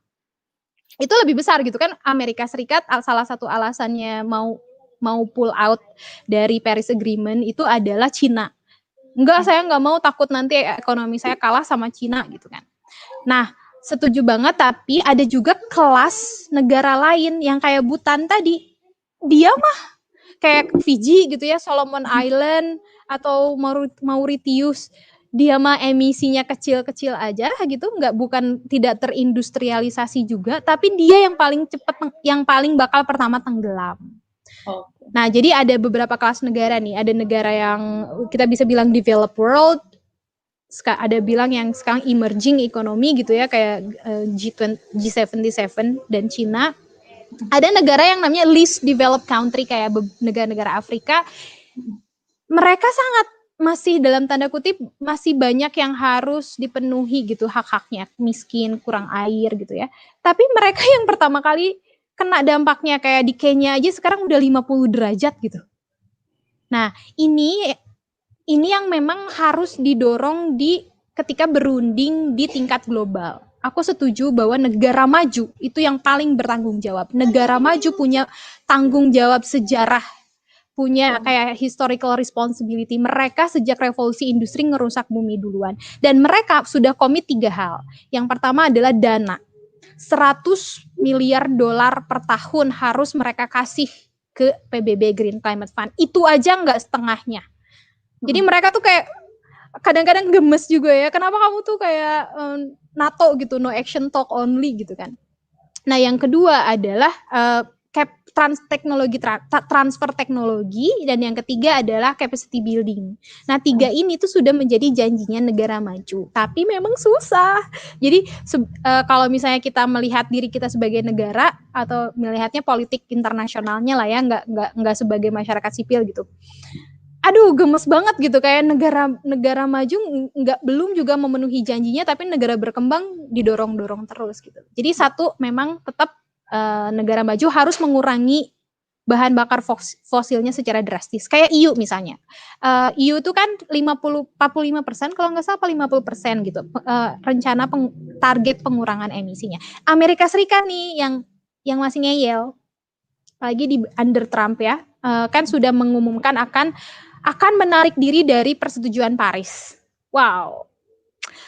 itu lebih besar gitu kan. Amerika Serikat salah satu alasannya mau pull out dari Paris Agreement itu adalah Cina. Saya nggak mau, takut nanti ekonomi saya kalah sama Cina gitu kan. Nah, setuju banget, tapi ada juga kelas negara lain yang kayak Bhutan tadi. Dia mah kayak Fiji gitu ya, Solomon Island atau Mauritius, dia mah emisinya kecil-kecil aja gitu, bukan tidak terindustrialisasi juga, tapi dia yang paling cepat, yang paling bakal pertama tenggelam. Nah, jadi ada beberapa kelas negara nih. Ada negara yang kita bisa bilang developed world, ada bilang yang sekarang emerging economy gitu ya, kayak G77 dan Cina. Ada negara yang namanya least developed country kayak negara-negara Afrika. Mereka sangat masih dalam tanda kutip masih banyak yang harus dipenuhi gitu hak-haknya, miskin, kurang air gitu ya. Tapi mereka yang pertama kali kena dampaknya, kayak di Kenya aja sekarang udah 50 derajat gitu. Nah, ini yang memang harus didorong ketika berunding di tingkat global. Aku setuju bahwa negara maju itu yang paling bertanggung jawab. Negara maju punya tanggung jawab sejarah, punya kayak historical responsibility. Mereka sejak revolusi industri ngerusak bumi duluan. Dan mereka sudah komit 3 hal. Yang pertama adalah dana. 100 miliar dolar per tahun harus mereka kasih ke PBB, Green Climate Fund. Itu aja nggak setengahnya. Jadi mereka tuh kayak kadang-kadang gemes juga ya. Kenapa kamu tuh kayak NATO gitu, no action talk only gitu kan. Nah, yang kedua adalah transfer teknologi, dan yang ketiga adalah capacity building. Nah, 3 ini tuh sudah menjadi janjinya negara maju, tapi memang susah. Jadi kalau misalnya kita melihat diri kita sebagai negara atau melihatnya politik internasionalnya lah ya, nggak sebagai masyarakat sipil gitu. Aduh, gemes banget gitu, kayak negara maju belum juga memenuhi janjinya, tapi negara berkembang didorong-dorong terus gitu. Jadi satu, memang tetap negara maju harus mengurangi bahan bakar fosilnya secara drastis. Kayak EU misalnya. EU itu kan 45% kalau nggak salah 50% gitu. Rencana target pengurangan emisinya. Amerika Serikat nih yang masih ngeyel. Lagi di under Trump ya. Kan sudah mengumumkan akan menarik diri dari persetujuan Paris. Wow.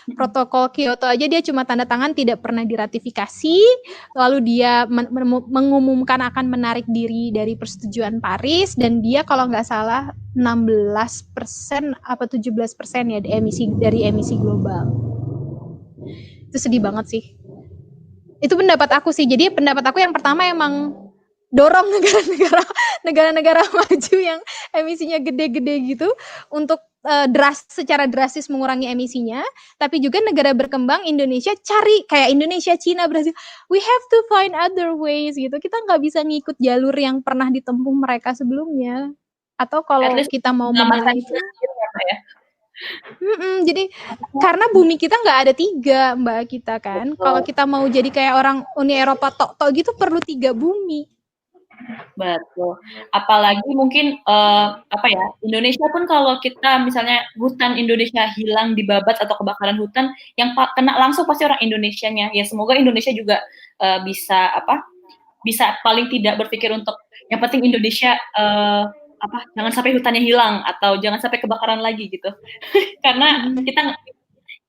Protokol Kyoto aja dia cuma tanda tangan, tidak pernah diratifikasi, lalu dia mengumumkan akan menarik diri dari persetujuan Paris, dan dia kalau nggak salah 16% apa 17% ya dari emisi global. Itu sedih banget sih. Itu pendapat aku sih. Jadi pendapat aku yang pertama emang dorong negara-negara maju yang emisinya gede-gede gitu untuk secara drastis mengurangi emisinya, tapi juga negara berkembang Indonesia cari kayak Indonesia, Cina, Brazil, we have to find other ways gitu. Kita nggak bisa ngikut jalur yang pernah ditempuh mereka sebelumnya. Atau kalau kita mau memilih itu, ya. Jadi karena bumi kita nggak ada 3, Mbak, kita kan. Kalau kita mau jadi kayak orang Uni Eropa tok-tok gitu perlu 3 bumi. Betul. Apalagi mungkin Indonesia pun kalau kita misalnya hutan Indonesia hilang, dibabat atau kebakaran hutan, yang kena langsung pasti orang Indonesianya. Ya semoga Indonesia juga bisa paling tidak berpikir untuk yang penting Indonesia jangan sampai hutannya hilang atau jangan sampai kebakaran lagi gitu. Karena kita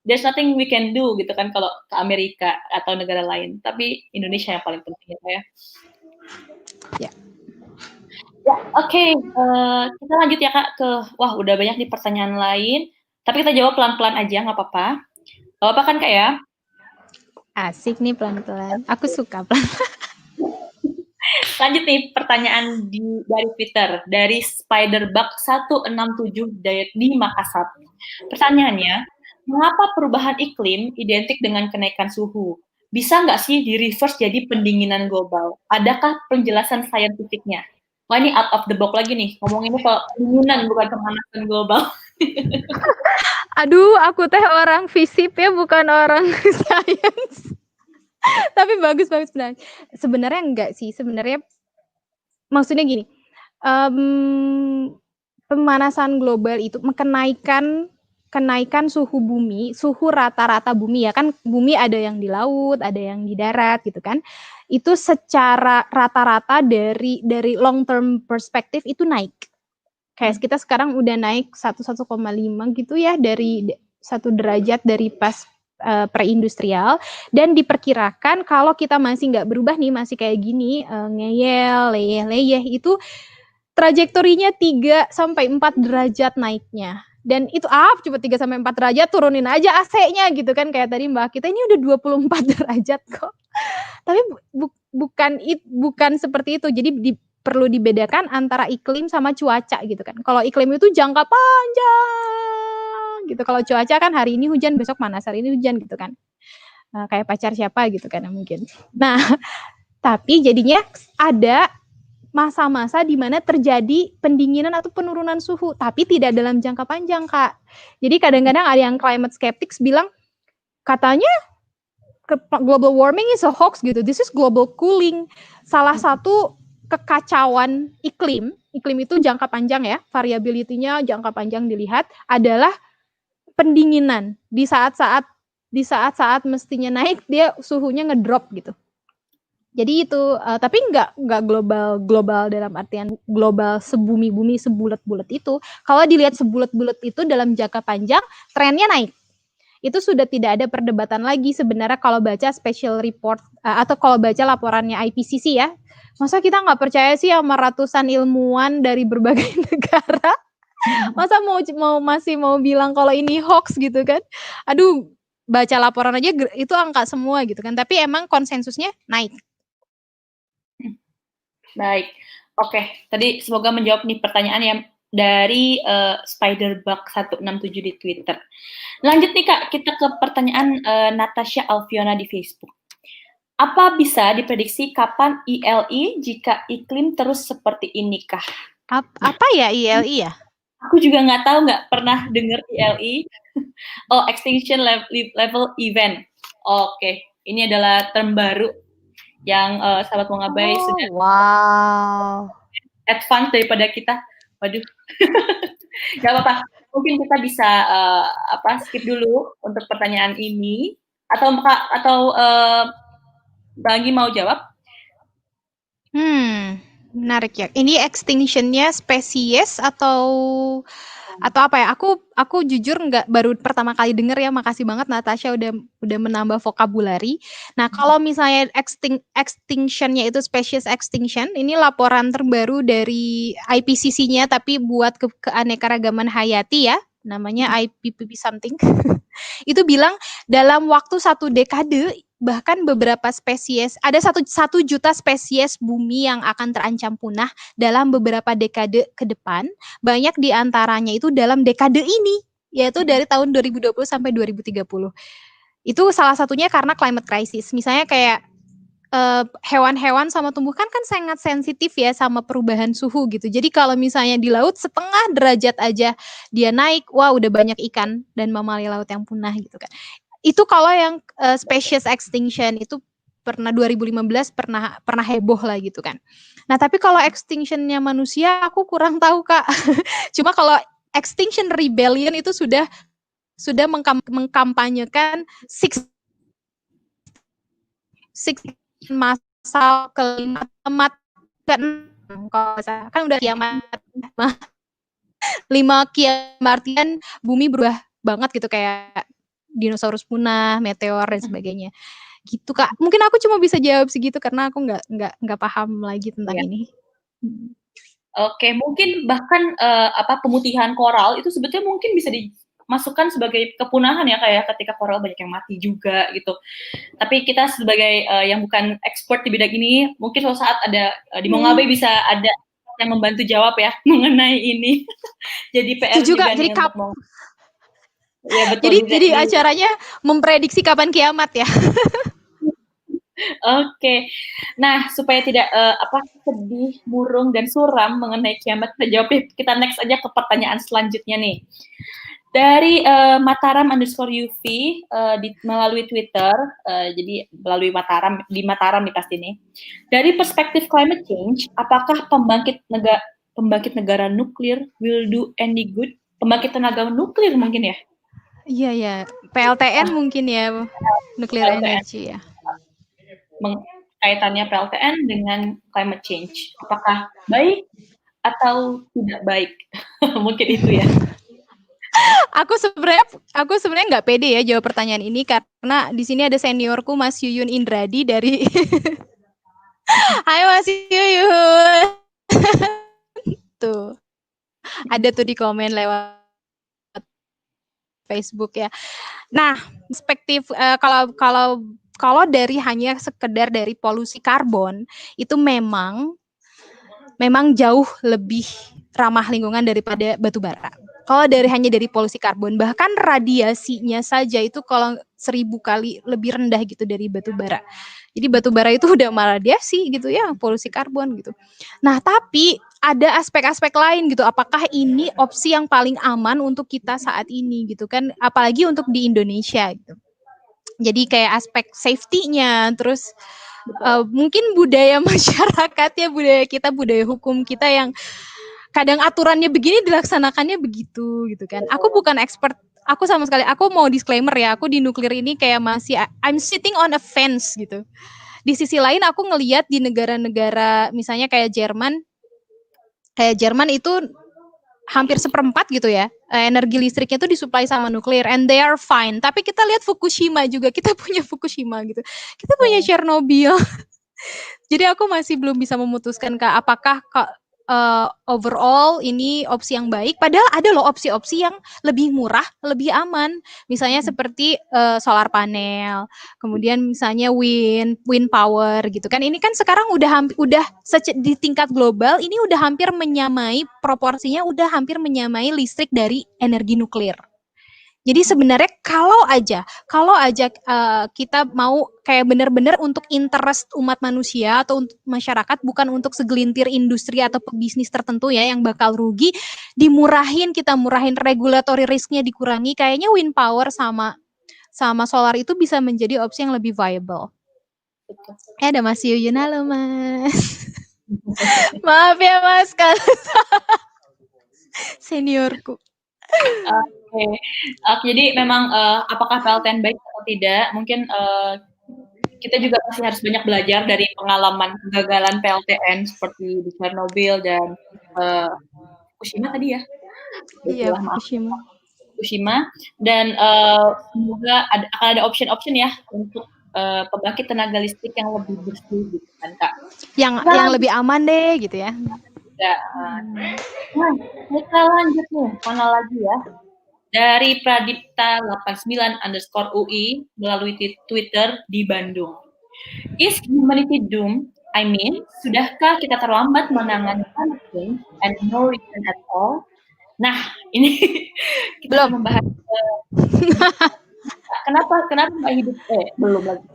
there's nothing we can do gitu kan kalau ke Amerika atau negara lain. Tapi Indonesia yang paling penting ya. Ya, oke. Kita lanjut ya Kak udah banyak nih pertanyaan lain, tapi kita jawab pelan-pelan aja, nggak apa-apa. Nggak apa-apa kan Kak ya? Asik nih pelan-pelan. Aku suka pelan-pelan. Lanjut nih pertanyaan dari Twitter, dari Spiderbug 167 di Makassar. Pertanyaannya, mengapa perubahan iklim identik dengan kenaikan suhu? Bisa nggak sih di reverse jadi pendinginan global? Adakah penjelasan saintifiknya? Wah, ini out of the box lagi nih. Ngomonginnya kalau pendinginan bukan pemanasan global. Aduh, aku teh orang FISIP ya, bukan orang sains. Tapi bagus sebenarnya. Sebenarnya enggak sih. Sebenarnya maksudnya gini. Pemanasan global itu kenaikan suhu bumi, suhu rata-rata bumi ya kan, bumi ada yang di laut, ada yang di darat gitu kan. Itu secara rata-rata dari long term perspektif itu naik. Kayak kita sekarang udah naik 1,5 gitu ya, dari 1 derajat dari pas preindustrial, dan diperkirakan kalau kita masih nggak berubah nih, masih kayak gini, ngeyel, leyeh-leyeh, itu trajektorinya 3-4 derajat naiknya. Dan itu cuma 3-4 derajat, turunin aja AC-nya gitu kan, kayak tadi Mbak, kita ini udah 24 derajat kok. Tapi bukan seperti itu. Jadi perlu dibedakan antara iklim sama cuaca gitu kan. Kalau iklim itu jangka panjang gitu. Kalau cuaca kan hari ini hujan, besok panas, hari ini hujan gitu kan. Nah, kayak pacar siapa gitu kan mungkin. Nah, tapi jadinya ada masa-masa di mana terjadi pendinginan atau penurunan suhu, tapi tidak dalam jangka panjang, Kak. Jadi kadang-kadang ada yang climate skeptics bilang, katanya global warming is a hoax gitu, this is global cooling. Salah satu kekacauan iklim itu jangka panjang ya, variability-nya jangka panjang dilihat, adalah pendinginan. Di saat-saat mestinya naik, dia suhunya ngedrop gitu. Jadi itu, tapi nggak global dalam artian global sebumi-bumi, sebulat-bulat itu. Kalau dilihat sebulat-bulat itu dalam jangka panjang, trennya naik. Itu sudah tidak ada perdebatan lagi sebenarnya kalau baca special report, atau kalau baca laporannya IPCC ya. Masa kita nggak percaya sih sama ratusan ilmuwan dari berbagai negara? Masa masih mau bilang kalau ini hoax gitu kan? Aduh, baca laporan aja itu angka semua gitu kan. Tapi emang konsensusnya naik. Baik. Oke, tadi semoga menjawab nih pertanyaan yang dari Spiderbug 167 di Twitter. Lanjut nih Kak, kita ke pertanyaan Natasha Alfiona di Facebook. Apa bisa diprediksi kapan ILI jika iklim terus seperti ini kah? Apa ya ILI ya? Aku juga nggak tahu, nggak pernah dengar ILI. Oh, Extinction Level Event. Oke, ini adalah term baru yang sahabat Mongabai sudah Wow. advance daripada kita. Waduh, nggak apa-apa. Mungkin kita bisa skip dulu untuk pertanyaan ini, atau Bang Anggi mau jawab? Menarik ya. Ini extinction-nya spesies atau apa ya? Aku jujur nggak, baru pertama kali denger ya. Makasih banget Natasha udah menambah vokabulari. Nah, kalau misalnya extinction-nya itu species extinction, ini laporan terbaru dari IPCC-nya tapi buat keanekaragaman hayati ya. Namanya IPPP something. Itu bilang dalam waktu 1 dekade bahkan beberapa spesies, ada 1 juta spesies bumi yang akan terancam punah dalam beberapa dekade ke depan. Banyak di antaranya itu dalam dekade ini, yaitu dari tahun 2020 sampai 2030. Itu salah satunya karena climate crisis. Misalnya kayak hewan-hewan sama tumbuhan kan sangat sensitif ya sama perubahan suhu gitu. Jadi kalau misalnya di laut setengah derajat aja dia naik, wah udah banyak ikan dan mamalia laut yang punah gitu kan. Itu kalau yang species extinction itu pernah 2015 pernah heboh lah gitu kan. Nah, tapi kalau extinction-nya manusia aku kurang tahu, Kak. Cuma kalau Extinction Rebellion itu sudah mengkampanyekan six masal kelima temat ke-6 kalau saya kan udah kiamat 5 kiamat artian bumi berubah banget gitu kayak dinosaurus punah, meteor dan sebagainya. Gitu Kak. Mungkin aku cuma bisa jawab segitu karena aku nggak paham lagi tentang ini. Oke, mungkin bahkan pemutihan koral itu sebetulnya mungkin bisa dimasukkan sebagai kepunahan ya kayak ketika koral banyak yang mati juga gitu. Tapi kita sebagai yang bukan expert di bidang ini, mungkin suatu saat ada di Mongabai bisa ada yang membantu jawab ya mengenai ini. Jadi PR itu juga nih jadi untuk ya, betul jadi acaranya memprediksi kapan kiamat ya. Oke. Nah, supaya tidak sedih, murung dan suram mengenai kiamat, kita next aja ke pertanyaan selanjutnya nih. Dari Mataram_UV melalui Twitter, jadi melalui Mataram nih pasti nih. Dari perspektif climate change, apakah pembangkit negara nuklir will do any good? Pembangkit tenaga nuklir mungkin ya? Iya. PLTN mungkin ya, nuclear energy ya. Kaitannya PLTN dengan climate change. Apakah baik atau tidak baik? Mungkin itu ya. Aku sebenarnya nggak pede ya jawab pertanyaan ini karena di sini ada seniorku Mas Yuyun Indradi dari Hai Mas Yuyun. Tuh. Ada tuh di komen lewat Facebook ya. Nah, perspektif kalau dari hanya sekedar dari polusi karbon itu memang jauh lebih ramah lingkungan daripada batu bara. Kalau hanya dari polusi karbon, bahkan radiasinya saja itu kalau 1000 kali lebih rendah gitu dari batu bara. Jadi batu bara itu udah meradiasi gitu ya, polusi karbon gitu. Nah, tapi ada aspek-aspek lain gitu. Apakah ini opsi yang paling aman untuk kita saat ini gitu kan? Apalagi untuk di Indonesia gitu. Jadi kayak aspek safety-nya, terus mungkin budaya masyarakat ya, budaya hukum kita yang kadang aturannya begini dilaksanakannya begitu gitu kan. Aku bukan expert, aku sama sekali, aku mau disclaimer ya, aku di nuklir ini kayak masih I'm sitting on a fence gitu. Di sisi lain aku ngelihat di negara-negara misalnya kayak Jerman itu hampir 1/4 gitu ya, energi listriknya itu disuplai sama nuklir and they are fine. Tapi kita lihat Fukushima juga, kita punya Fukushima gitu. Kita punya Chernobyl. Jadi aku masih belum bisa memutuskan Kak, apakah overall ini opsi yang baik. Padahal ada loh opsi-opsi yang lebih murah, lebih aman. Misalnya seperti solar panel, kemudian misalnya wind power gitu kan. Ini kan sekarang udah di tingkat global ini udah hampir menyamai proporsinya, udah hampir menyamai listrik dari energi nuklir. Jadi sebenarnya kalau aja kita mau kayak benar-benar untuk interest umat manusia atau untuk masyarakat, bukan untuk segelintir industri atau pebisnis tertentu ya yang bakal rugi, kita murahin regulatory risk-nya dikurangi, kayaknya wind power sama solar itu bisa menjadi opsi yang lebih viable. Ada Mas Yuyun, halo Mas. Maaf ya Mas, kalau seniorku. Oke. Jadi memang apakah PLTN baik atau tidak? Mungkin kita juga masih harus banyak belajar dari pengalaman kegagalan PLTN seperti di Chernobyl dan Fukushima tadi ya. Iya, Fukushima. Dan semoga akan ada option ya untuk pembangkit tenaga listrik yang lebih bersih gitu kan Kak. Yang lebih aman deh gitu ya. Nah, kita lanjut nih, mana lagi ya? Dari Pradipta 89_UI melalui Twitter di Bandung. Is humanity doomed? I mean, sudahkah kita terlambat menangani climate change and no reason at all? Nah, ini kita membahas kenapa Mbak hidup belum lagi.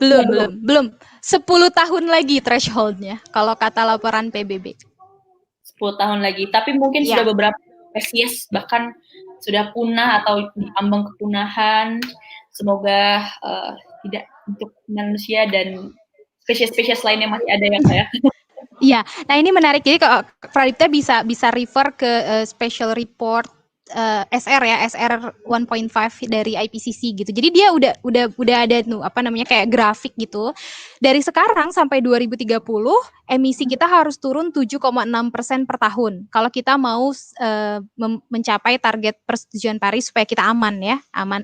Belum. 10 tahun lagi thresholdnya kalau kata laporan PBB. 10 tahun lagi, tapi mungkin sudah beberapa spesies bahkan sudah punah atau diambang kepunahan. Semoga tidak untuk manusia dan spesies-spesies lainnya masih ada ya Kak ya. Iya, nah ini menarik. Jadi kalau Pradipta bisa refer ke special report SR ya, SR 1.5 dari IPCC gitu. Jadi dia udah ada kayak grafik gitu. Dari sekarang sampai 2030 emisi kita harus turun 7,6% per tahun. Kalau kita mau mencapai target persetujuan Paris supaya kita aman ya, aman.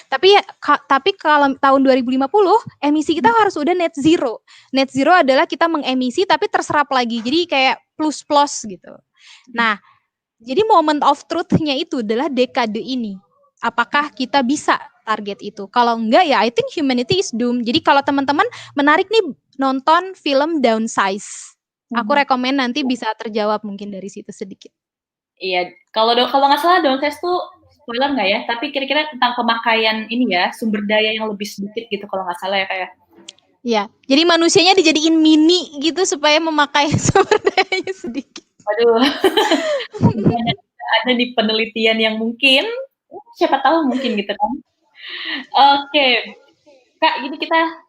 Tapi kalau tahun 2050 emisi kita harus udah net zero. Net zero adalah kita mengemisi tapi terserap lagi. Jadi kayak plus gitu. Nah, jadi moment of truth-nya itu adalah dekade ini. Apakah kita bisa target itu? Kalau enggak ya I think humanity is doomed. Jadi kalau teman-teman menarik nih nonton film Downsize. Aku rekomen nanti bisa terjawab mungkin dari situ sedikit. Iya, kalau nggak salah Downsize tuh spoiler nggak ya? Tapi kira-kira tentang pemakaian ini ya, sumber daya yang lebih sedikit gitu kalau nggak salah ya kayak. Iya, jadi manusianya dijadiin mini gitu supaya memakai sumber dayanya sedikit. Aduh, ada di penelitian yang mungkin, siapa tahu mungkin gitu kan. Oke, Kak, ini kita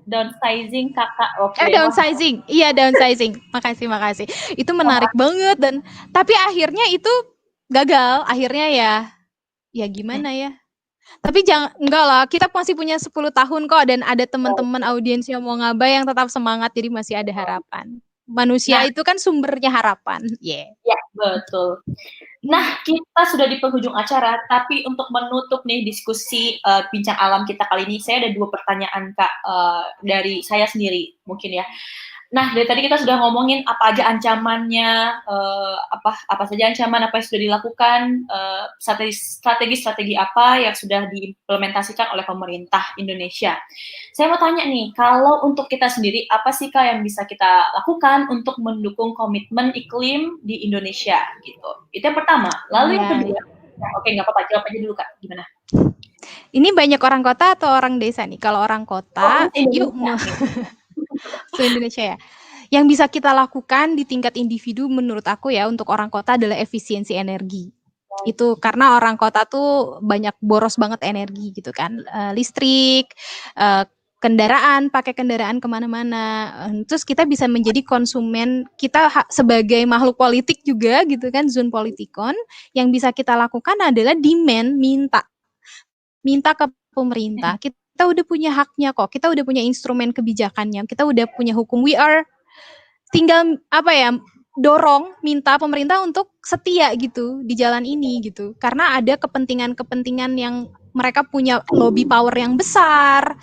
downsizing kakak. Downsizing, iya downsizing. Makasih. Itu menarik banget dan tapi akhirnya itu gagal. Akhirnya ya gimana ya? Tapi enggak lah, kita masih punya 10 tahun kok dan ada teman-teman audiens yang mau ngaba yang tetap semangat, jadi masih ada harapan. Manusia itu kan sumbernya harapan. Ya, betul. Nah, kita sudah di penghujung acara, tapi untuk menutup nih diskusi bincang alam kita kali ini, saya ada 2 pertanyaan Kak dari saya sendiri mungkin ya. Nah, dari tadi kita sudah ngomongin apa aja ancamannya, apa saja ancaman, apa yang sudah dilakukan, strategi apa yang sudah diimplementasikan oleh pemerintah Indonesia. Saya mau tanya nih, kalau untuk kita sendiri, apa sih Kak yang bisa kita lakukan untuk mendukung komitmen iklim di Indonesia gitu? Itu yang pertama. Lalu yang kedua, oke nggak apa-apa, jawab aja dulu Kak, gimana? Ini banyak orang kota atau orang desa nih? Kalau orang kota, yuk se-Indonesia ya. Yang bisa kita lakukan di tingkat individu menurut aku ya untuk orang kota adalah efisiensi energi. Itu karena orang kota tuh banyak boros banget energi gitu kan. Listrik, pakai kendaraan kemana-mana. Terus kita bisa menjadi konsumen, kita sebagai makhluk politik juga gitu kan, zone politikon. Yang bisa kita lakukan adalah minta ke pemerintah. Kita udah punya haknya kok, kita udah punya instrumen kebijakannya, kita udah punya hukum. Tinggal dorong, minta pemerintah untuk setia gitu di jalan ini gitu. Karena ada kepentingan-kepentingan yang mereka punya lobby power yang besar,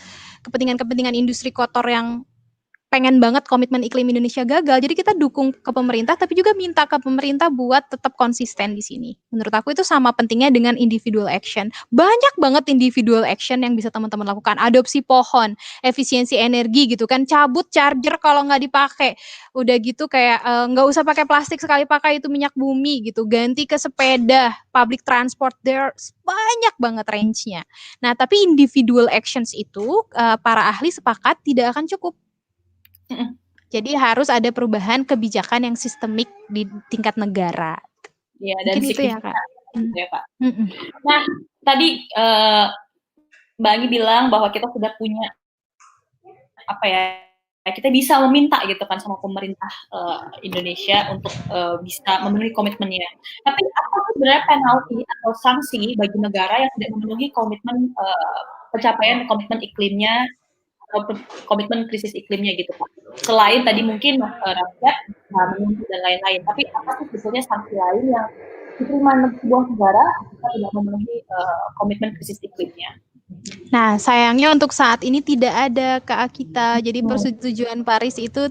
kepentingan-kepentingan industri kotor yang pengen banget komitmen iklim Indonesia gagal. Jadi kita dukung ke pemerintah, tapi juga minta ke pemerintah buat tetap konsisten di sini. Menurut aku itu sama pentingnya dengan individual action. Banyak banget individual action yang bisa teman-teman lakukan. Adopsi pohon, efisiensi energi gitu kan, cabut charger kalau nggak dipakai. Udah gitu kayak nggak usah pakai plastik sekali pakai itu minyak bumi gitu. Ganti ke sepeda, public transport, there's banyak banget range-nya. Nah, tapi individual actions itu para ahli sepakat tidak akan cukup. Jadi harus ada perubahan kebijakan yang sistemik di tingkat negara. Ya, dan Mungkin itu ya, Kak. ya, Pak. Nah, tadi Mbak Anggi bilang bahwa kita sudah punya apa ya, kita bisa meminta gitu kan sama pemerintah Indonesia untuk bisa memenuhi komitmennya. Tapi apa sebenarnya penalti atau sanksi bagi negara yang tidak memenuhi komitmen pencapaian komitmen iklimnya atau komitmen krisis iklimnya gitu Pak? Selain tadi mungkin rakyat dan lain-lain, tapi apa sih sebetulnya sanksi lain yang diterima sebuah negara jika tidak memenuhi komitmen krisis iklimnya? Nah, sayangnya untuk saat ini tidak ada Kak Akita. Jadi persetujuan Paris itu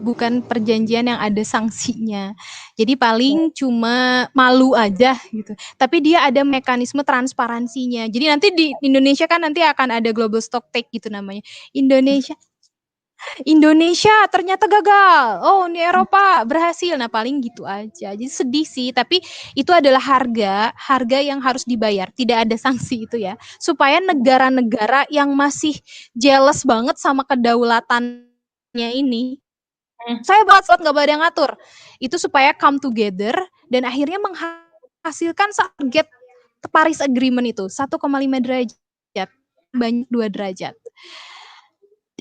bukan perjanjian yang ada sanksinya. Jadi paling cuma malu aja gitu. Tapi dia ada mekanisme transparansinya. Jadi nanti di Indonesia kan nanti akan ada global stock take gitu namanya. Indonesia ternyata gagal. Oh, Uni Eropa berhasil. Nah, paling gitu aja. Jadi sedih sih, tapi itu adalah harga yang harus dibayar. Tidak ada sanksi itu ya. Supaya negara-negara yang masih jealous banget sama kedaulatannya ini, saya buat nggak ada yang ngatur. Itu supaya come together dan akhirnya menghasilkan target Paris Agreement itu 1,5 derajat, banyak 2 derajat.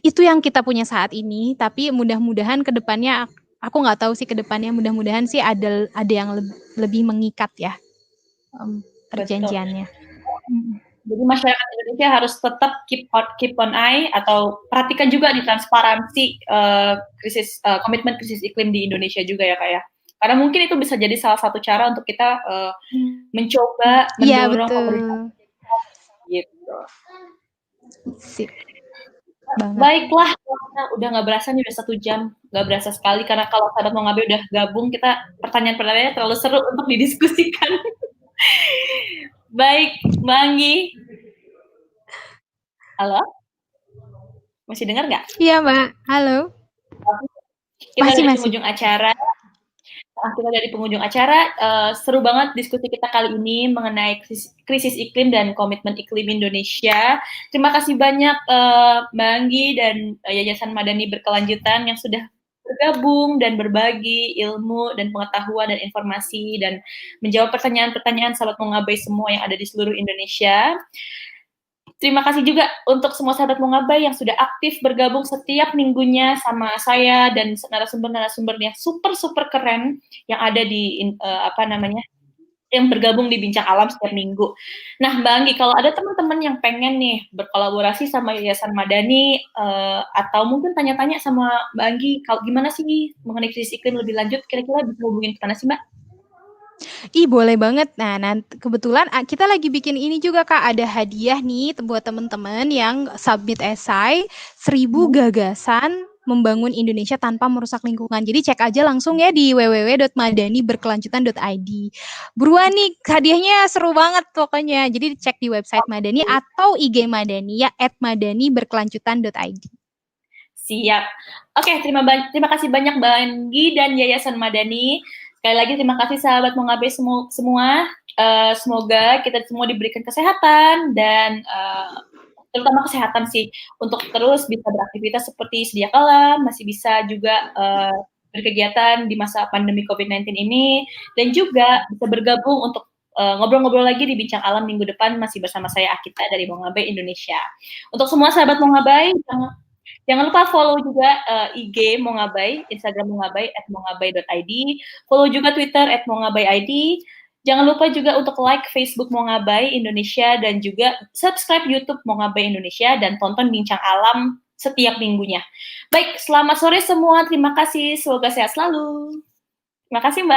Itu yang kita punya saat ini, tapi mudah-mudahan ke depannya aku nggak tahu sih ke depannya, mudah-mudahan sih ada yang lebih mengikat ya perjanjiannya. Jadi masyarakat Indonesia harus tetap keep on eye atau perhatikan juga di transparansi komitmen krisis iklim di Indonesia juga ya Kak ya. Karena mungkin itu bisa jadi salah satu cara untuk kita mencoba mendorong pemerintah gitu. Sip. Baiklah, udah nggak berasa nih, udah 1 jam, nggak berasa sekali karena kalau sahabat Mongabe udah gabung, kita pertanyaan-pertanyaannya terlalu seru untuk didiskusikan. Baik, Mbak Anggi. Halo? Masih dengar nggak? Iya, Mbak. Halo. Kita dari penghujung acara. Kita dari pengunjung acara, seru banget diskusi kita kali ini mengenai krisis iklim dan komitmen iklim Indonesia. Terima kasih banyak Mbak Anggi dan Yayasan Madani Berkelanjutan yang sudah bergabung dan berbagi ilmu dan pengetahuan dan informasi dan menjawab pertanyaan-pertanyaan sahabat Mongabai semua yang ada di seluruh Indonesia. Terima kasih juga untuk semua sahabat Mongabai yang sudah aktif bergabung setiap minggunya sama saya dan narasumber-narasumbernya super keren yang ada di yang bergabung di Bincang Alam setiap minggu. Nah, Mbak Anggi, kalau ada teman-teman yang pengen nih berkolaborasi sama Yayasan Madani atau mungkin tanya-tanya sama Mbak Anggi, kalau gimana sih mengenai krisis iklim lebih lanjut, kira-kira bisa hubungin ke mana sih, Mbak? Boleh banget. Nah, kebetulan kita lagi bikin ini juga Kak, ada hadiah nih buat teman-teman yang submit esai 1000 gagasan membangun Indonesia tanpa merusak lingkungan. Jadi cek aja langsung ya di www.madaniberkelanjutan.id. Buruan nih, hadiahnya seru banget pokoknya. Jadi cek di website Madani atau IG Madani ya @madaniberkelanjutan.id. Siap. Oke, terima kasih banyak Mbak Anggi dan Yayasan Madani. Sekali lagi terima kasih sahabat Mongabe semua. Semoga kita semua diberikan kesehatan dan terutama kesehatan sih untuk terus bisa beraktivitas seperti sedia kala, masih bisa juga berkegiatan di masa pandemi COVID-19 ini dan juga bisa bergabung untuk ngobrol-ngobrol lagi di Bincang Alam minggu depan masih bersama saya Akita dari Mongabe Indonesia. Untuk semua sahabat Mongabe, jangan lupa follow juga IG Mongabai, Instagram Mongabai @mongabai.id, follow juga Twitter @mongabai.id. Jangan lupa juga untuk like Facebook Mongabai Indonesia dan juga subscribe YouTube Mongabai Indonesia dan tonton Bincang Alam setiap minggunya. Baik, selamat sore semua. Terima kasih. Semoga sehat selalu. Terima kasih, Mbak.